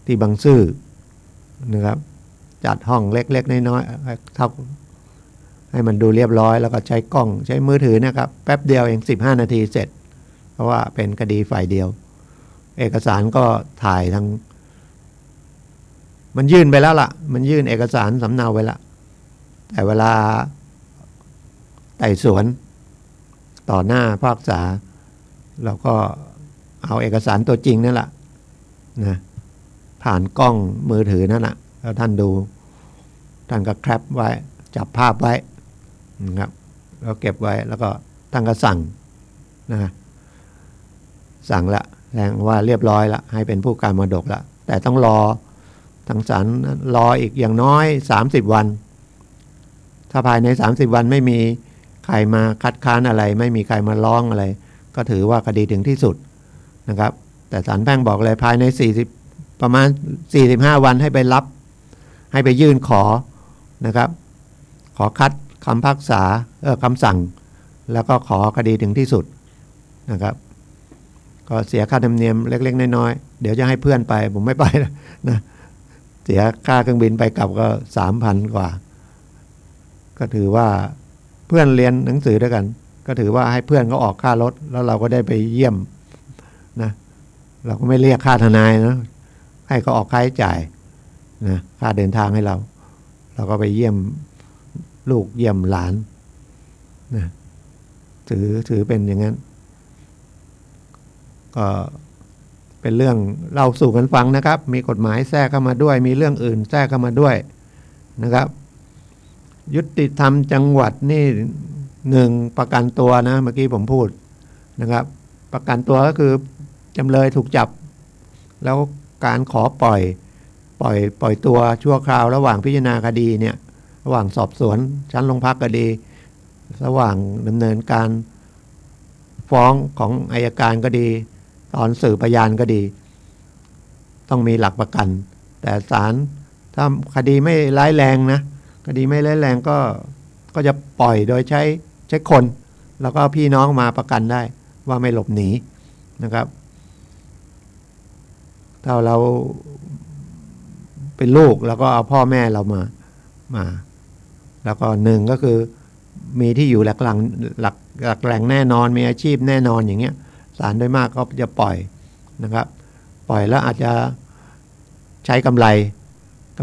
ที่บางซื่อนะครับจัดห้องเล็กๆน้อยๆเท่าให้มันดูเรียบร้อยแล้วก็ใช้กล้องใช้มือถือนะครับแป๊บเดียวเอง15 นาทีเสร็จเพราะว่าเป็นคดีฝ่ายเดียวเอกสารก็ถ่ายทั้งมันยื่นไปแล้วล่ะมันยื่นเอกสารสำเนาไปแล้วแต่เวลาไต่สวนต่อหน้าผู้พิพากษาเราก็เอาเอกสารตัวจริงนั่นแหละนะผ่านกล้องมือถือนั่นแหละแล้วท่านดูท่านก็แคปไว้จับภาพไว้นะครับแล้วเก็บไว้แล้วก็ท่านก็สั่งนะสั่งละแสดงว่าเรียบร้อยละให้เป็นผู้การมรดกละแต่ต้องรอทางศาลรออีกอย่างน้อย30 วันถ้าภายใน30 วันไม่มีใครมาคัดค้านอะไรไม่มีใครมาร้องอะไรก็ถือว่าคดีถึงที่สุดนะครับแต่ศาลแพ่งบอกเลยภายในประมาณ45 วันให้ไปรับให้ไปยื่นขอนะครับขอคัดคำพิพากษาคำสั่งแล้วก็ขอคดีถึงที่สุดนะครับก็เสียค่าธรรมเนียมเล็กๆน้อยๆเดี๋ยวจะให้เพื่อนไปผมไม่ไปนะเสียค่าเครื่องบินไปกลับก็ 3,000 กว่าก็ถือว่าเพื่อนเรียนหนังสือด้วยกันก็ถือว่าให้เพื่อนเขาออกค่ารถแล้วเราก็ได้ไปเยี่ยมนะเราก็ไม่เรียกค่าทนายนะให้เขาออกค่าใช้จ่ายนะค่าเดินทางให้เราก็ไปเยี่ยมลูกเยี่ยมหลานนะถือเป็นอย่างนั้นก็เป็นเรื่องเราสู่กันฟังนะครับมีกฎหมายแทรกเข้ามาด้วยมีเรื่องอื่นแทรกเข้ามาด้วยนะครับยุติธรรมจังหวัดนี่1ประกันตัวนะเมื่อกี้ผมพูดนะครับประกันตัวก็คือจำเลยถูกจับแล้วการขอปล่อยตัวชั่วคราวระหว่างพิจารณาคดีเนี่ยระหว่างสอบสวนชั้นโรงพักก็ดีระหว่างดำเนินการฟ้องของอัยการก็ดีตอนสืบพยานก็ดีต้องมีหลักประกันแต่ศาลถ้าคดีไม่ร้ายแรงนะคดีไม่ร้ายแรงก็จะปล่อยโดยใช้คนแล้วก็พี่น้องมาประกันได้ว่าไม่หลบหนีนะครับถ้าเราเป็นลูกแล้วก็เอาพ่อแม่เรามาแล้วก็1ก็คือมีที่อยู่หลักแหล่งแน่นอนมีอาชีพแน่นอนอย่างเงี้ยศาลโดยมากก็จะปล่อยนะครับปล่อยแล้วอาจจะใช้กำ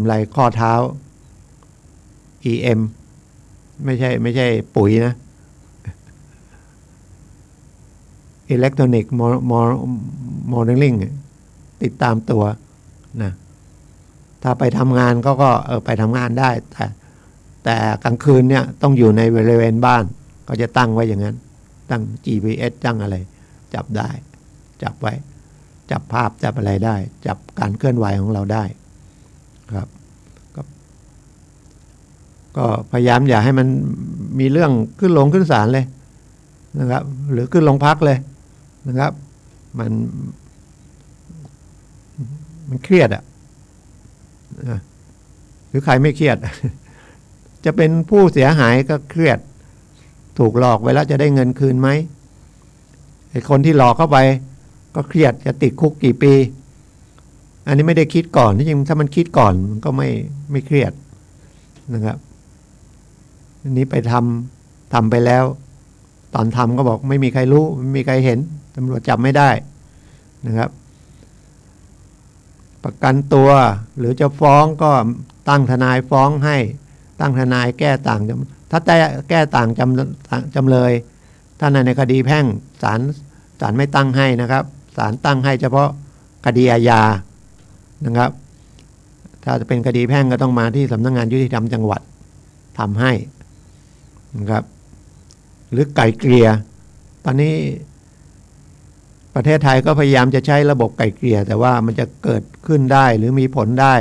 ไรข้อเท้า EM ไม่ใช่ปุ๋ยนะ Electronic Modeling ติดตามตัวนะถ้าไปทำงานก็ไปทำงานได้แต่กลางคืนเนี่ยต้องอยู่ในบริเวณบ้านก็จะตั้งไว้อย่างนั้นตั้ง GPS ตั้งอะไรจับได้จับไว้จับภาพจับอะไรได้จับการเคลื่อนไหวของเราได้ครับก็พยายามอย่าให้มันมีเรื่องขึ้นศาลเลยนะครับหรือขึ้นโรงพักเลยนะครับมันเครียดหรือใครไม่เครียด จะเป็นผู้เสียหายก็เครียดถูกหลอกไปแล้วจะได้เงินคืนไหมไอ้คนที่หลอกเข้าไปก็เครียดจะติดคุกกี่ปีอันนี้ไม่ได้คิดก่อนที่จริงถ้ามันคิดก่อนมันก็ไม่เครียดนะครับอันนี้ไปทำไปแล้วตอนทำก็บอกไม่มีใครรู้ไม่มีใครเห็นตำรวจจับไม่ได้นะครับประกันตัวหรือจะฟ้องก็ตั้งทนายฟ้องให้ตั้งทนายแก้ต่างถ้าแก้ต่างจำเลยถ้าในคดีแพ่งศาลไม่ตั้งให้นะครับศาลตั้งให้เฉพาะคดีอาญานะครับถ้าจะเป็นคดีแพ่งก็ต้องมาที่สำนักงานยุติธรรมจังหวัดทำให้นะครับหรือไกล่เกลี่ยตอนนี้ประเทศไทยก็พยายามจะใช้ระบบไกล่เกลี่ยแต่ว่ามันจะเกิดขึ้นได้หรือมีผลได้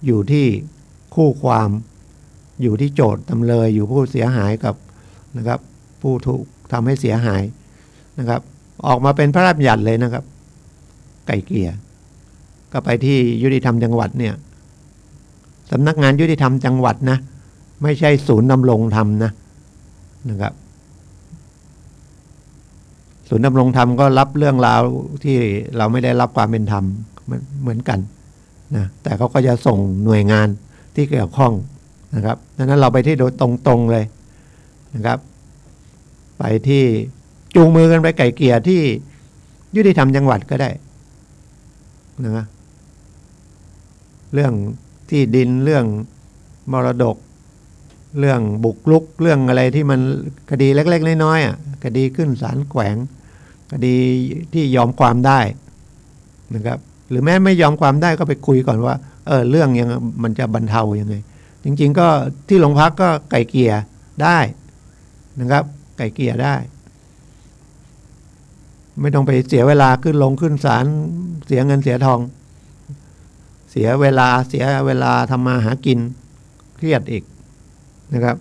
อยู่ที่คู่ความอยู่ที่โจทย์จำเลยอยู่ผู้เสียหายกับนะครับผู้ถูกทำให้เสียหายนะครับออกมาเป็นพระราชบัญญัติเลยนะครับไกล่เกลี่ยก็ไปที่ยุติธรรมจังหวัดเนี่ยสำนักงานยุติธรรมจังหวัดนะไม่ใช่ศูนย์ดำรงธรรมนะครับ ศูนย์ดำรงธรรมก็รับเรื่องราวที่เราไม่ได้รับความเป็นธรรมเหมือนกันนะแต่เขาก็จะส่งหน่วยงานที่เกี่ยวข้องนะครับดังนั้นเราไปที่โดยตรงๆเลยนะครับไปที่จูงมือกันไปไกล่เกลี่ยที่ยุติธรรมจังหวัดก็ได้นะเรื่องที่ดินเรื่องมรดกเรื่องบุกรุกเรื่องอะไรที่มันคดีเล็กๆน้อยๆอ่ะคดีขึ้นศาลแขวงคดีที่ยอมความได้นะครับหรือแม้ไม่ยอมความได้ก็ไปคุยก่อนว่าเรื่องยังมันจะบรรเทายังไงจริงๆก็ที่โรงพักก็ไกล่เกลี่ยได้นะครับไกล่เกลี่ยได้ไม่ต้องไปเสียเวลาขึ้นศาลเสียเงินเสียทองเสียเวลาทำมาหากินเครียดอีกนะครับ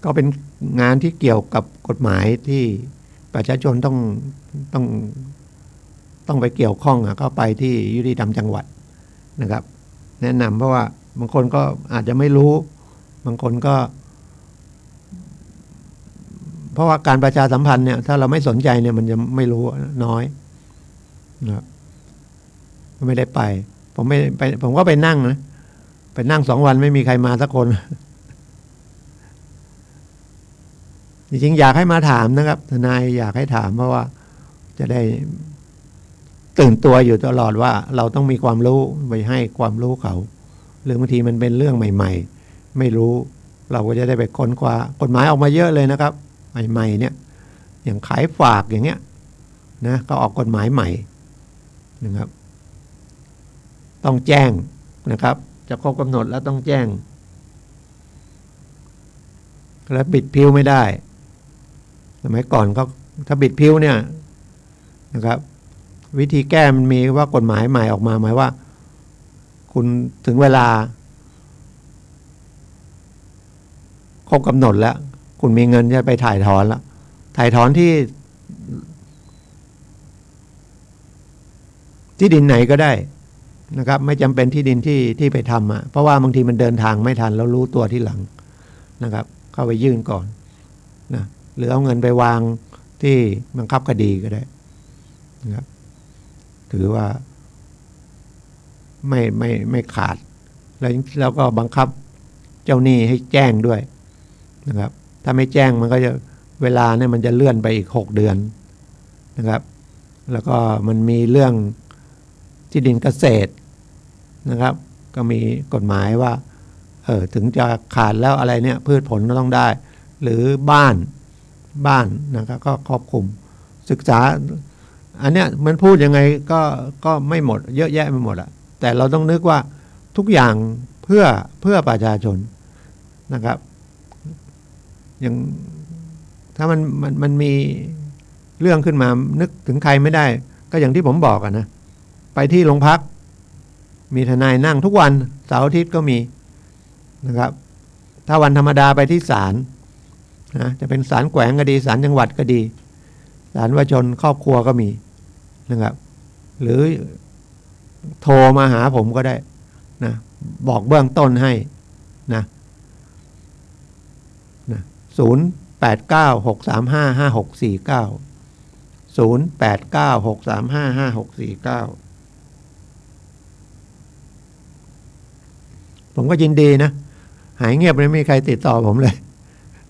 ก็เป็นงานที่เกี่ยวกับกฎหมายที่ประชาชนต้องไปเกี่ยวข้องก็ไปที่ยุติธรรมจังหวัดนะครับแนะนำเพราะว่าบางคนก็อาจจะไม่รู้บางคนก็เพราะว่าการประชาสัมพันธ์เนี่ยถ้าเราไม่สนใจเนี่ยมันจะไม่รู้น้อยนะครับไม่ได้ไปผมก็ไปนั่งนะไปนั่ง2 วันไม่มีใครมาสักคนจริงๆอยากให้มาถามนะครับทนายอยากให้ถามเพราะว่าจะได้ตื่นตัวอยู่ตลอดว่าเราต้องมีความรู้ไปให้ความรู้เขาหรือบางทีมันเป็นเรื่องใหม่ๆไม่รู้เราก็จะได้ไปค้นคว้ากฎหมายออกมาเยอะเลยนะครับใหม่ๆเนี่ยอย่างขายฝากอย่างเงี้ยนะก็ออกกฎหมายใหม่นะครับต้องแจ้งนะครับจะครบกำหนดแล้วต้องแจ้งแล้วบิดพิ้วไม่ได้สมัยก่อนก็ถ้าบิดพิ้วเนี่ยนะครับวิธีแก้มันมีว่ากฎหมายใหม่ออกมาหมายว่าคุณถึงเวลาครบกำหนดแล้วคุณมีเงินจะไปถ่ายถอนแล้วถ่ายถอนที่ดินไหนก็ได้นะครับไม่จำเป็นที่ดินที่ไปทำเพราะว่าบางทีมันเดินทางไม่ทันแล้วรู้ตัวที่หลังนะครับเข้าไปยื่นก่อนนะหรือเอาเงินไปวางที่บังคับคดีก็ได้นะครับถือว่าไม่ขาดแล้วก็บังคับเจ้าหนี้ให้แจ้งด้วยนะครับถ้าไม่แจ้งมันก็จะเวลาเนี่ยมันจะเลื่อนไปอีก6 เดือนนะครับแล้วก็มันมีเรื่องที่ดินเกษตรนะครับก็มีกฎหมายว่าถึงจะขาดแล้วอะไรเนี่ยพืชผลก็ต้องได้หรือบ้านนะครับก็ครอบคลุมศึกษาอันเนี้ยมันพูดยังไงก็ไม่หมดเยอะแยะไปหมดอะแต่เราต้องนึกว่าทุกอย่างเพื่อประชาชนนะครับอย่างถ้ามันมีเรื่องขึ้นมานึกถึงใครไม่ได้ก็อย่างที่ผมบอกนะไปที่โรงพักมีทนายนั่งทุกวันเสาร์อาทิตย์ก็มีนะครับถ้าวันธรรมดาไปที่ศาลนะจะเป็นศาลแขวงก็ดีศาลจังหวัดก็ดีศาลวชนครอบครัวก็มีนะครับหรือโทรมาหาผมก็ได้นะบอกเบื้องต้นให้นะ0896355649 ผมก็ยินดีนะหายเงียบไม่มีใครติดต่อผมเลย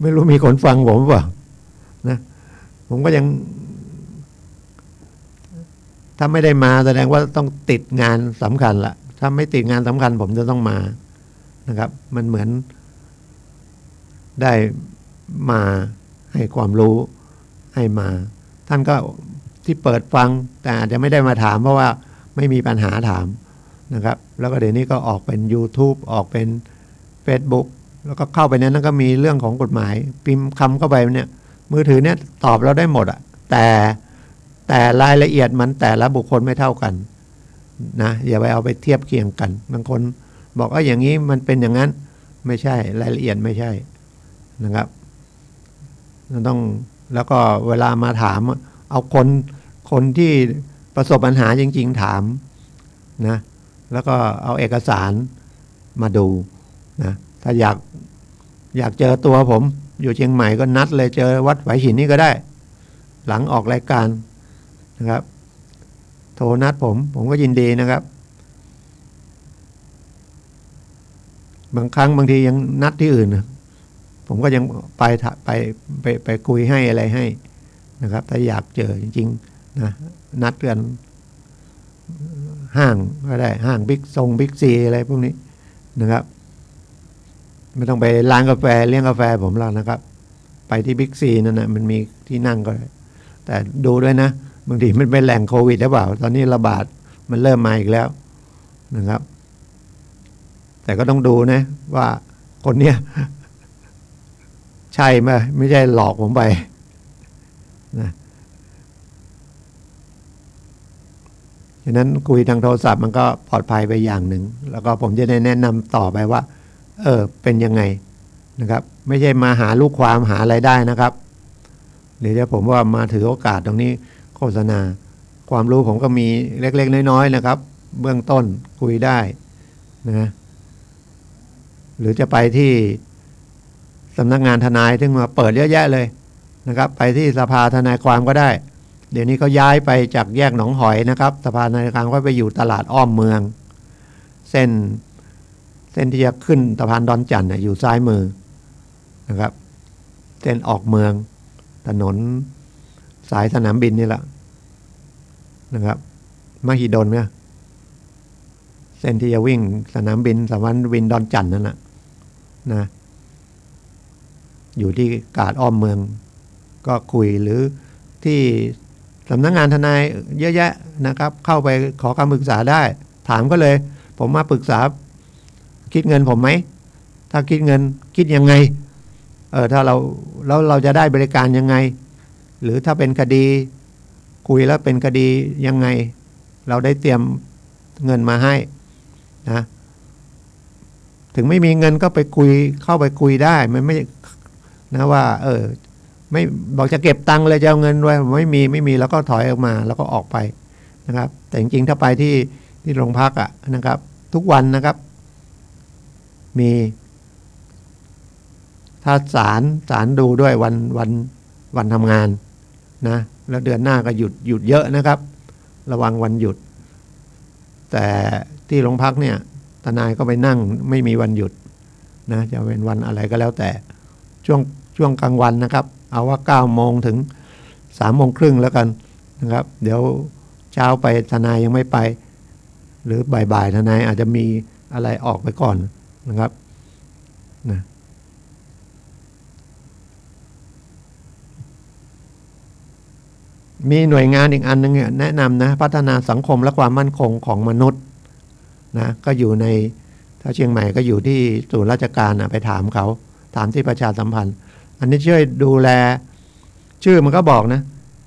ไม่รู้มีคนฟังผมเปล่านะผมก็ยังถ้าไม่ได้มาแสดงว่าต้องติดงานสำคัญละถ้าไม่ติดงานสำคัญผมจะต้องมานะครับมันเหมือนได้มาให้ความรู้ให้มาท่านก็ที่เปิดฟังแต่อาจจะไม่ได้มาถามเพราะว่าไม่มีปัญหาถามนะครับแล้วก็เดี๋ยวนี้ก็ออกเป็น YouTube ออกเป็น Facebook แล้วก็เข้าไปนั้นก็มีเรื่องของกฎหมายพิมพ์คำเข้าไปเนี่ยมือถือเนี่ยตอบเราได้หมดอะแต่รายละเอียดมันแต่ละบุคคลไม่เท่ากันนะอย่าไปเอาไปเทียบเคียงกันบางคนบอกอย่างนี้มันเป็นอย่างนั้นไม่ใช่รายละเอียดไม่ใช่นะครับเราต้องแล้วก็เวลามาถามเอาคนที่ประสบปัญหาจริงๆถามนะแล้วก็เอาเอกสารมาดูนะถ้าอยากเจอตัวผม อยู่เชียงใหม่ก็นัดเลยเจอวัดไหวหินนี่ก็ได้ หลังออกรายการนะครับ โทรนัดผมก็ยินดีนะครับ บางครั้งบางทียังนัดที่อื่นนะผมก็ยังไปคุยให้อะไรให้นะครับถ้าอยากเจอจริงๆนะนัดกันห้างก็ได้ห้างบิ๊กซีอะไรพวกนี้นะครับไม่ต้องไปร้านกาแฟเลี้ยงกาแฟผมแล้วนะครับ ไปที่บิ๊กซีนั่นนะมันมีที่นั่งก็ได้แต่ดูด้วยนะบางทีมันเป็นแหล่งโควิดหรือเปล่าตอนนี้ระบาดมันเริ่มมาอีกแล้วนะครับแต่ก็ต้องดูนะว่าคนเนี้ยใช่ไหมไม่ใช่หลอกผมไปนะฉะนั้นคุยทางโทรศัพท์มันก็ปลอดภัยไปอย่างหนึ่งแล้วก็ผมจะได้แนะนำต่อไปว่าเป็นยังไงนะครับไม่ใช่มาหาลูกความหาอะไรได้นะครับเดี๋ยวผมว่ามาถือโอกาสตรงนี้โฆษณาความรู้ผมก็มีเล็กๆน้อยๆนะครับเบื้องต้นคุยได้นะหรือจะไปที่สำนักงานทนายซึ่งมาเปิดเยอะแยะเลยนะครับไปที่สภาทนายความก็ได้เดี๋ยวนี้เขาย้ายไปจากแยกหนองหอยนะครับสภาทนายความก็ไปอยู่ตลาดอ้อมเมืองเส้นที่จะขึ้นสะพานดอนจันทร์อยู่ซ้ายมือนะครับเส้นออกเมืองถนนสายสนามบินนี่แหละนะครับมหิดลเนี่ยเส้นที่จะวิ่งสนามบินสนามบินดอนจันทร์นั่นแหละนะอยู่ที่กาดอ้อมเมืองก็คุยหรือที่สำนักงานทนายเยอะแยะนะครับเข้าไปขอคำปรึกษาได้ถามก็เลยผมมาปรึกษาคิดเงินผมไหมถ้าคิดเงินคิดยังไงถ้าเราจะได้บริการยังไงหรือถ้าเป็นคดีคุยแล้วเป็นคดียังไงเราได้เตรียมเงินมาให้นะถึงไม่มีเงินก็ไปคุยเข้าไปคุยได้มันไม่นะว่าไม่บอกจะเก็บตังค์เลยจะเอาเงินไว้ไม่มีแล้วก็ถอยออกมาแล้วก็ออกไปนะครับแต่จริงๆถ้าไปที่โรงพักนะครับ ทุกวันนะครับมีถ้าศาลดูด้วยวันทำงานนะแล้วเดือนหน้าก็หยุดเยอะนะครับ ระวังวันหยุดแต่ที่โรงพักเนี่ยทนายก็ไปนั่งไม่มีวันหยุดนะจะเป็นวันอะไรก็แล้วแต่ช่วงกลางวันนะครับเอาว่า9 โมงถึง3 โมงครึ่งแล้วกันนะครับเดี๋ยวเช้าไปทนายยังไม่ไปหรือบ่ายทนายอาจจะมีอะไรออกไปก่อนนะครับนะมีหน่วยงานอีกอันนึงแนะนำนะพัฒนาสังคมและความมั่นคงของมนุษย์นะก็อยู่ในถ้าเชียงใหม่ก็อยู่ที่ศูนย์ราชการไปถามเขาถามที่ประชาสัมพันธ์อันนี้ช่วยดูแลชื่อมันก็บอกนะ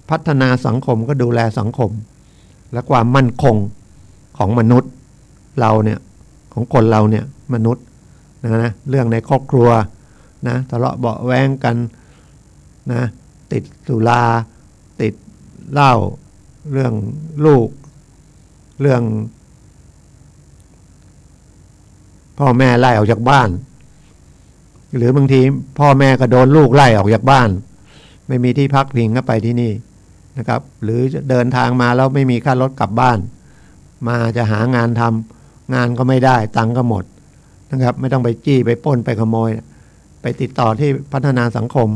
พัฒนาสังคมก็ดูแลสังคมและความมั่นคงของมนุษย์เราเนี่ยของคนเราเนี่ยมนุษย์นะเรื่องในครอบครัวนะทะเลาะเบาะแว้งกันนะติดสุราติดเหล้าเรื่องลูกเรื่องพ่อแม่ไล่ออกจากบ้านหรือบางทีพ่อแม่ก็โดนลูกไล่ออกจากบ้านไม่มีที่พักพิงก็ไปที่นี่นะครับหรือเดินทางมาแล้วไม่มีค่ารถกลับบ้านมาจะหางานทำงานก็ไม่ได้ตังค์ก็หมดนะครับไม่ต้องไปจี้ไปปล้นไปขโมยไปติดต่อที่พัฒนาสังคม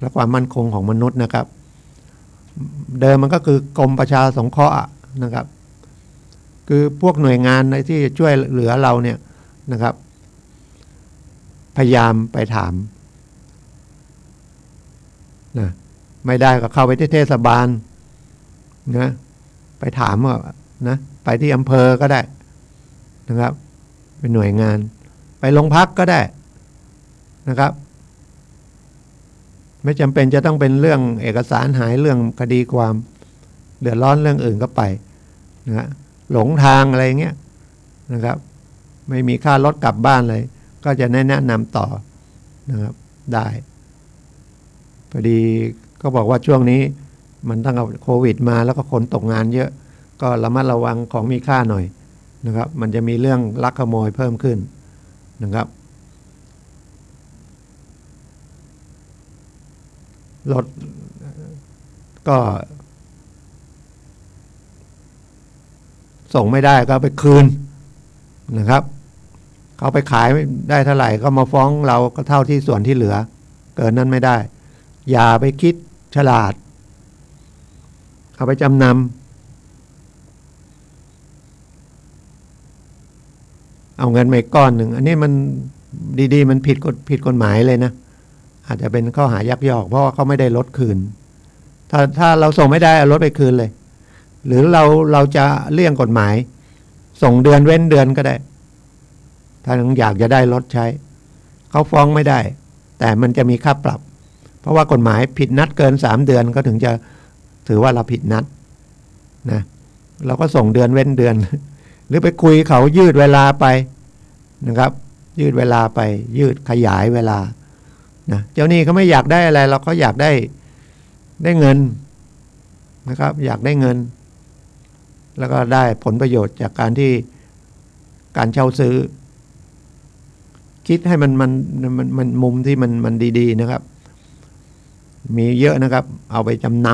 และความมั่นคงของมนุษย์นะครับเดิมมันก็คือกรมประชาสงเคราะห์นะครับคือพวกหน่วยงานที่ช่วยเหลือเราเนี่ยนะครับพยายามไปถามนะไม่ได้ก็เข้าไปที่เทศบาลนะไปถามว่านะไปที่อำเภอก็ได้นะครับเป็นหน่วยงานไปโรงพักก็ได้นะครับไม่จำเป็นจะต้องเป็นเรื่องเอกสารหายเรื่องคดีความเดือดร้อนเรื่องอื่นก็ไปนะหลงทางอะไรเงี้ยนะครับไม่มีค่ารถกลับบ้านเลยก็จะแนะนำต่อนะครับได้พอดีก็บอกว่าช่วงนี้มันตั้งแต่โควิดมาแล้วก็คนตกงานเยอะก็ระมัดระวังของมีค่าหน่อยนะครับมันจะมีเรื่องลักขโมยเพิ่มขึ้นนะครับ รถก็ส่งไม่ได้ก็ไปคืนนะครับเขาไปขายไม่ได้เท่าไหร่ก็มาฟ้องเราก็เท่าที่ส่วนที่เหลือเกินนั้นไม่ได้อย่าไปคิดฉลาดเอาไปจำนำเอาเงินมาก้อนหนึ่งอันนี้มันดีๆมันผิดกฎหมายเลยนะอาจจะเป็นข้อหายักยอกเพราะว่าเขาไม่ได้ลดคืนถ้าเราส่งไม่ได้เอารถไปคืนเลยหรือเราจะเลี่ยงกฎหมายส่งเดือนเว้นเดือนก็ได้ถ้าอยากจะได้รถใช้เขาฟ้องไม่ได้แต่มันจะมีค่าปรับเพราะว่ากฎหมายผิดนัดเกิน3 เดือนก็ถึงจะถือว่าเราผิดนัดนะเราก็ส่งเดือนเว้นเดือนหรือไปคุยเขายืดเวลาไปนะครับยืดเวลาไปยืดขยายเวลานะเจ้าหนี้เขาไม่อยากได้อะไรเราก็อยากได้เงินนะครับอยากได้เงินแล้วก็ได้ผลประโยชน์จากการเช่าซื้อคิดให้มันมุมที่มันดีๆนะครับมีเยอะนะครับเอาไปจำน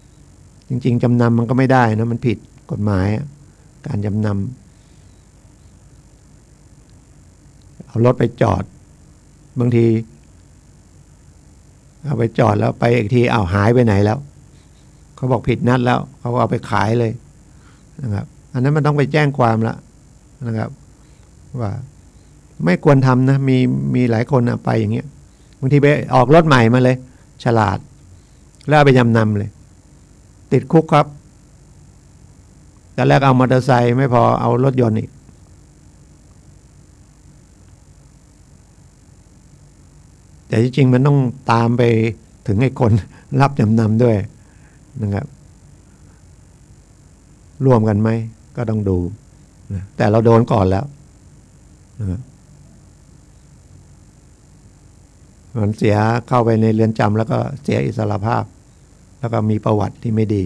ำจริงๆจำนำมันก็ไม่ได้นะมันผิดกฎหมายการจำนำเอารถไปจอดบางทีเอาไปจอดแล้วไปอีกทีหายไปไหนแล้วเขาบอกผิดนัดแล้วเขาเอาไปขายเลยนะครับอันนั้นมันต้องไปแจ้งความละนะครับว่าไม่ควรทำนะมีหลายคนไปอย่างเงี้ยบางทีไปออกรถใหม่มาเลยฉลาดแล้วเอาไปจำนำเลยติดคุกครับแต่แรกเอามอเตอร์ไซค์ไม่พอเอารถยนต์อีกแต่จริงๆมันต้องตามไปถึงไอ้คนรับจำนำด้วยนะครับร่วมกันไหมก็ต้องดูนะแต่เราโดนก่อนแล้วนะครับมันเสียเข้าไปในเรือนจำแล้วก็เสียอิสรภาพแล้วก็มีประวัติที่ไม่ดี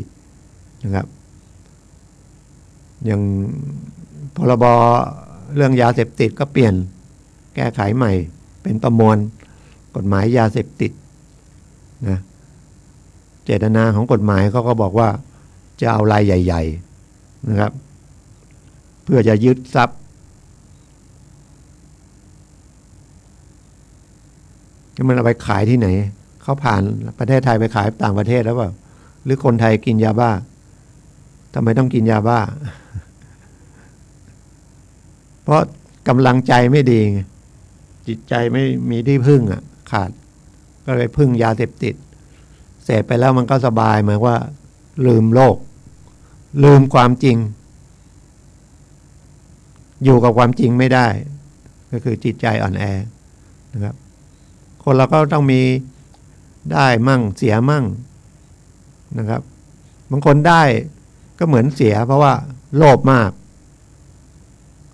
นะครับอย่างพรบเรื่องยาเสพติดก็เปลี่ยนแก้ไขใหม่เป็นประมวลกฎหมายยาเสพติดนะเจตนาของกฎหมายเขาก็บอกว่าจะเอารายใหญ่ๆนะครับเพื่อจะยึดทรัพย์มันเอาไปขายที่ไหนเขาผ่านประเทศไทยไปขายต่างประเทศแล้วเปล่าหรือคนไทยกินยาบ้าทำไมต้องกินยาบ้าเพราะกำลังใจไม่ดีไงจิตใจไม่มีที่พึ่งขาดก็เลยพึ่งยาเสพติดเสพไปแล้วมันก็สบายเหมือนว่าลืมโลกลืมความจริงอยู่กับความจริงไม่ได้ก็คือจิตใจอ่อนแอนะครับคนเราก็ต้องมีได้มั่งเสียมั่งนะครับบางคนได้ก็เหมือนเสียเพราะว่าโลภมาก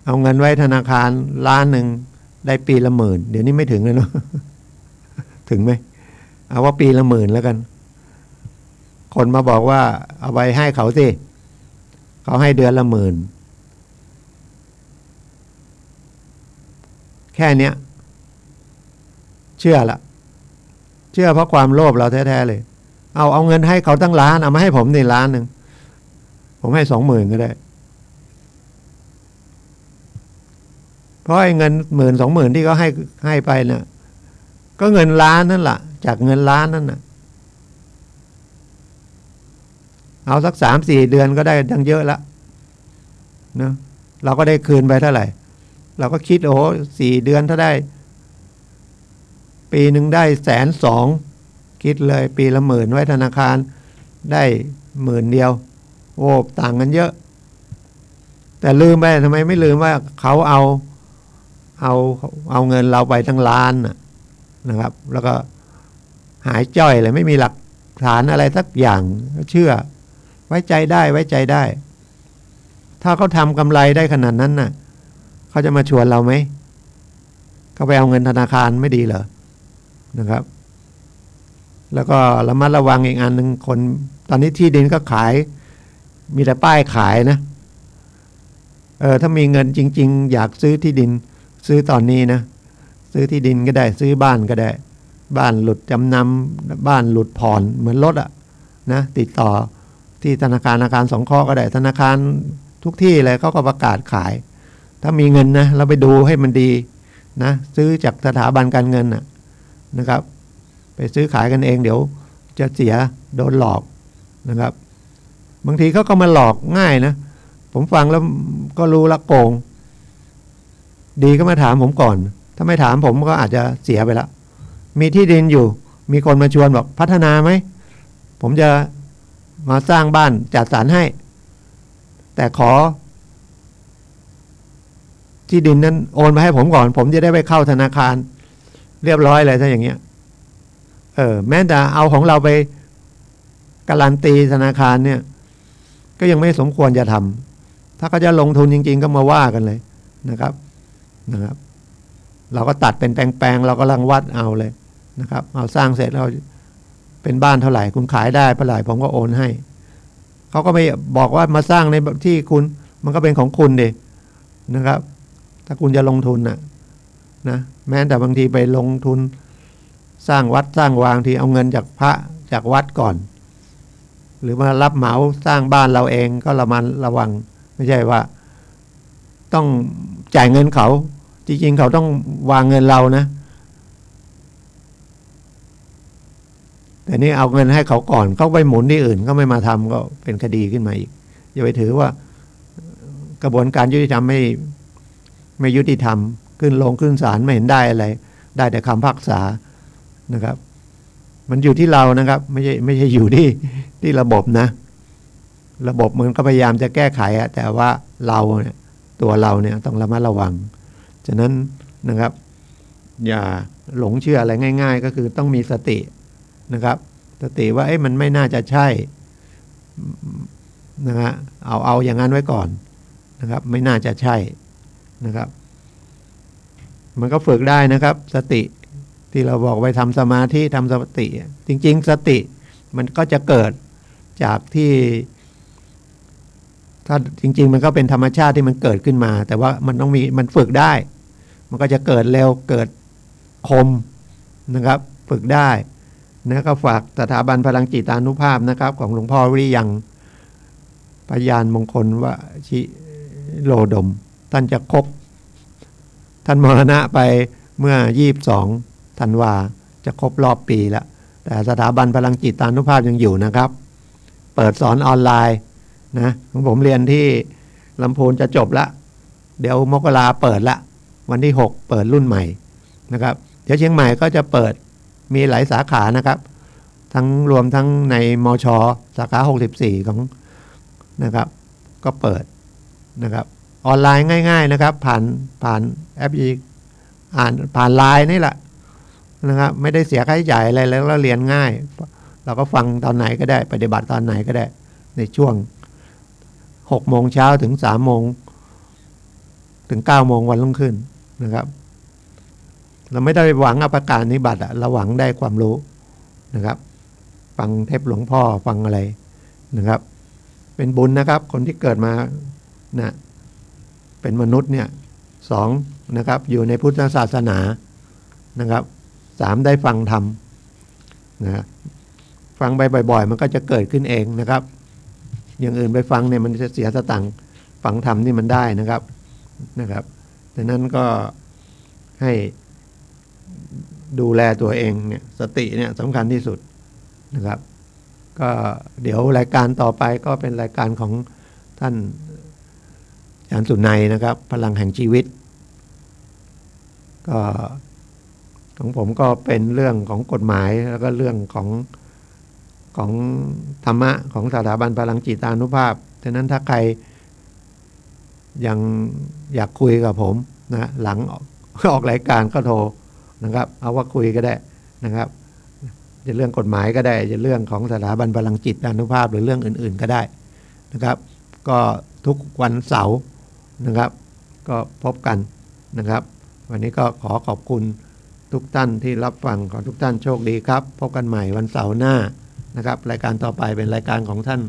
เอาเงินไว้ธนาคาร1,000,000ได้ปีละ10,000เดี๋ยวนี้ไม่ถึงเลยเนาะ ถึงไหมเอาว่าปีละ10,000แล้วกันคนมาบอกว่าเอาไปให้เขาสิเขาให้เดือนละ10,000แค่เนี้ยเชื่อละเชื่อเพราะความโลภเราแท้ๆเลยเอาเงินให้เขาตั้งล้านเอามาให้ผมนี่1,000,000ผมให้20,000ก็ได้เพราะไอ้เงิน10,000-20,000ที่เขาให้ไปน่ะก็เงินล้านนั่นแหละจากเงินล้านนั่นน่ะเอาสัก3-4 เดือนก็ได้ดังเยอะละนะเราก็ได้คืนไปเท่าไหร่เราก็คิดโอ้โห4 เดือนถ้าได้ปีหนึ่งได้120,000คิดเลยปีละ10,000ไว้ธนาคารได้10,000เดียวโอ้ต่างกันเยอะแต่ลืมไปทำไมไม่ลืมว่าเขาเอาเงินเราไปทั้งล้านนะครับแล้วก็หายจ้อยเลยไม่มีหลักฐานอะไรสักอย่างเชื่อไว้ใจได้ถ้าเขาทำกำไรได้ขนาดนั้นน่ะเขาจะมาชวนเราไหมเขาไปเอาเงินธนาคารไม่ดีเหรอนะครับแล้วก็ระมัดระวังอีกอันหนึ่งคนตอนนี้ที่ดินก็ขายมีแต่ป้ายขายนะถ้ามีเงินจริงๆอยากซื้อที่ดินซื้อตอนนี้นะซื้อที่ดินก็ได้ซื้อบ้านก็ได้ บ้านหลุดจำนำบ้านหลุดผ่อนเหมือนรถอะนะติดต่อที่ธนาคารสงเคราะห์ก็ได้ธนาคารทุกที่เลยเขาก็ประกาศขาย ถ้ามีเงินนะเราไปดูให้มันดีนะซื้อจากสถาบันการเงินนะครับ ไปซื้อขายกันเองเดี๋ยวจะเสียโดนหลอกนะครับ บางทีเขาก็มาหลอกง่ายนะผมฟังแล้วก็รู้ละโกงดีก็มาถามผมก่อนถ้าไม่ถามผมก็อาจจะเสียไปแล้วมีที่ดินอยู่มีคนมาชวนบอกพัฒนาไหมผมจะมาสร้างบ้านจัดสรรให้แต่ขอที่ดินนั้นโอนมาให้ผมก่อนผมจะได้ไปเข้าธนาคารเรียบร้อยเลยถ้าอย่างเงี้ยแม้แต่เอาของเราไปการันตีธนาคารเนี่ยก็ยังไม่สมควรจะทำถ้าเขาจะลงทุนจริงๆก็มาว่ากันเลยนะครับเราก็ตัดเป็นแปลงๆเราก็ลังวัดเอาเลยนะครับเอาสร้างเสร็จเราเป็นบ้านเท่าไหร่คุณขายได้เท่าไหร่ผมก็โอนให้เขาก็ไม่บอกว่ามาสร้างในที่คุณมันก็เป็นของคุณดินะครับถ้าคุณจะลงทุนนะแม้แต่บางทีไปลงทุนสร้างวัดสร้างวางทีเอาเงินจากพระจากวัดก่อนหรือมารับเหมาสร้างบ้านเราเองก็ระวังไม่ใช่ว่าต้องจ่ายเงินเขาจริงๆเขาต้องวางเงินเรานะแต่นี่เอาเงินให้เขาก่อนเขาไปหมุนที่อื่นเขาไม่มาทำก็เป็นคดีขึ้นมาอีกอย่าไปถือว่ากระบวนการยุติธรรมไม่ยุติธรรมขึ้นศาลไม่เห็นได้อะไรได้แต่คำพิพากษานะครับมันอยู่ที่เรานะครับไม่ใช่อยู่ที่ระบบนะระบบมันก็พยายามจะแก้ไขแต่ว่าตัวเราเนี่ยต้องระมัดระวังฉะนั้นนะครับอย่าหลงเชื่ออะไรง่ายๆก็คือต้องมีสตินะครับสติว่ามันไม่น่าจะใช่นะฮะเอาอย่างนั้นไว้ก่อนนะครับไม่น่าจะใช่นะครับมันก็ฝึกได้นะครับสติที่เราบอกไว้ทำสมาธิทำสติจริงๆสติมันก็จะเกิดจากที่ถ้าจริงๆมันก็เป็นธรรมชาติที่มันเกิดขึ้นมาแต่ว่ามันฝึกได้มันก็จะเกิดเร็วเกิดคมนะครับฝึกได้นะก็ฝากสถาบันพลังจิตานุภาพนะครับของหลวงพ่อวิริยังพยานมงคลวชิโลดมท่านจะครบท่านมรณะไปเมื่อ22ธันวาจะครบรอบปีแล้วแต่สถาบันพลังจิตานุภาพยังอยู่นะครับเปิดสอนออนไลน์นะของผมเรียนที่ลำพูนจะจบละเดี๋ยวมกราเปิดละวันที่6เปิดรุ่นใหม่นะครับเดี๋ยวเชียงใหม่ก็จะเปิดมีหลายสาขานะครับทั้งรวมทั้งในมช.สาขา64ของนะครับก็เปิดนะครับออนไลน์ง่ายๆนะครับผ่านแอปผ่านไลน์นี่แหละนะครับไม่ได้เสียค่าใช้จ่ายอะไรแล้วเรียนง่ายเราก็ฟังตอนไหนก็ได้ปฏิบัติตอนไหนก็ได้ในช่วง6 โมงเช้าถึง3 โมงถึง9 โมงวันรุ่งขึ้นนะครับเราไม่ได้หวังประกาศนิบัติเราหวังได้ความรู้นะครับฟังเทปหลวงพ่อฟังอะไรนะครับเป็นบุญนะครับคนที่เกิดมานะเป็นมนุษย์เนี่ย2นะครับอยู่ในพุทธศาสนานะครับ3ได้ฟังธรรมนะฟังไปบ่อยๆมันก็จะเกิดขึ้นเองนะครับอย่างอื่นไปฟังเนี่ยมันจะเสียสตังค์ฟังธรรมนี่มันได้นะครับดังนั้นก็ให้ดูแลตัวเองเนี่ยสติเนี่ยสำคัญที่สุดนะครับก็เดี๋ยวรายการต่อไปก็เป็นรายการของท่านอาจารย์สุนัยนะครับพลังแห่งชีวิตก็ของผมก็เป็นเรื่องของกฎหมายแล้วก็เรื่องของธรรมะของสถาบันพลังจิตานุภาพฉะนั้นถ้าใครยังอยากคุยกับผมนะหลังออกรายการก็โทรนะครับเอาว่าคุยก็ได้นะครับจะเรื่องกฎหมายก็ได้จะเรื่องของสถาบันพลังจิตานุภาพหรือเรื่องอื่นๆก็ได้นะครับก็ทุกวันเสาร์นะครับก็พบกันนะครับวันนี้ก็ขอขอบคุณทุกท่านที่รับฟังขอทุกท่านโชคดีครับพบกันใหม่วันเสาร์หน้านะครับรายการต่อไปเป็นรายการของท่าน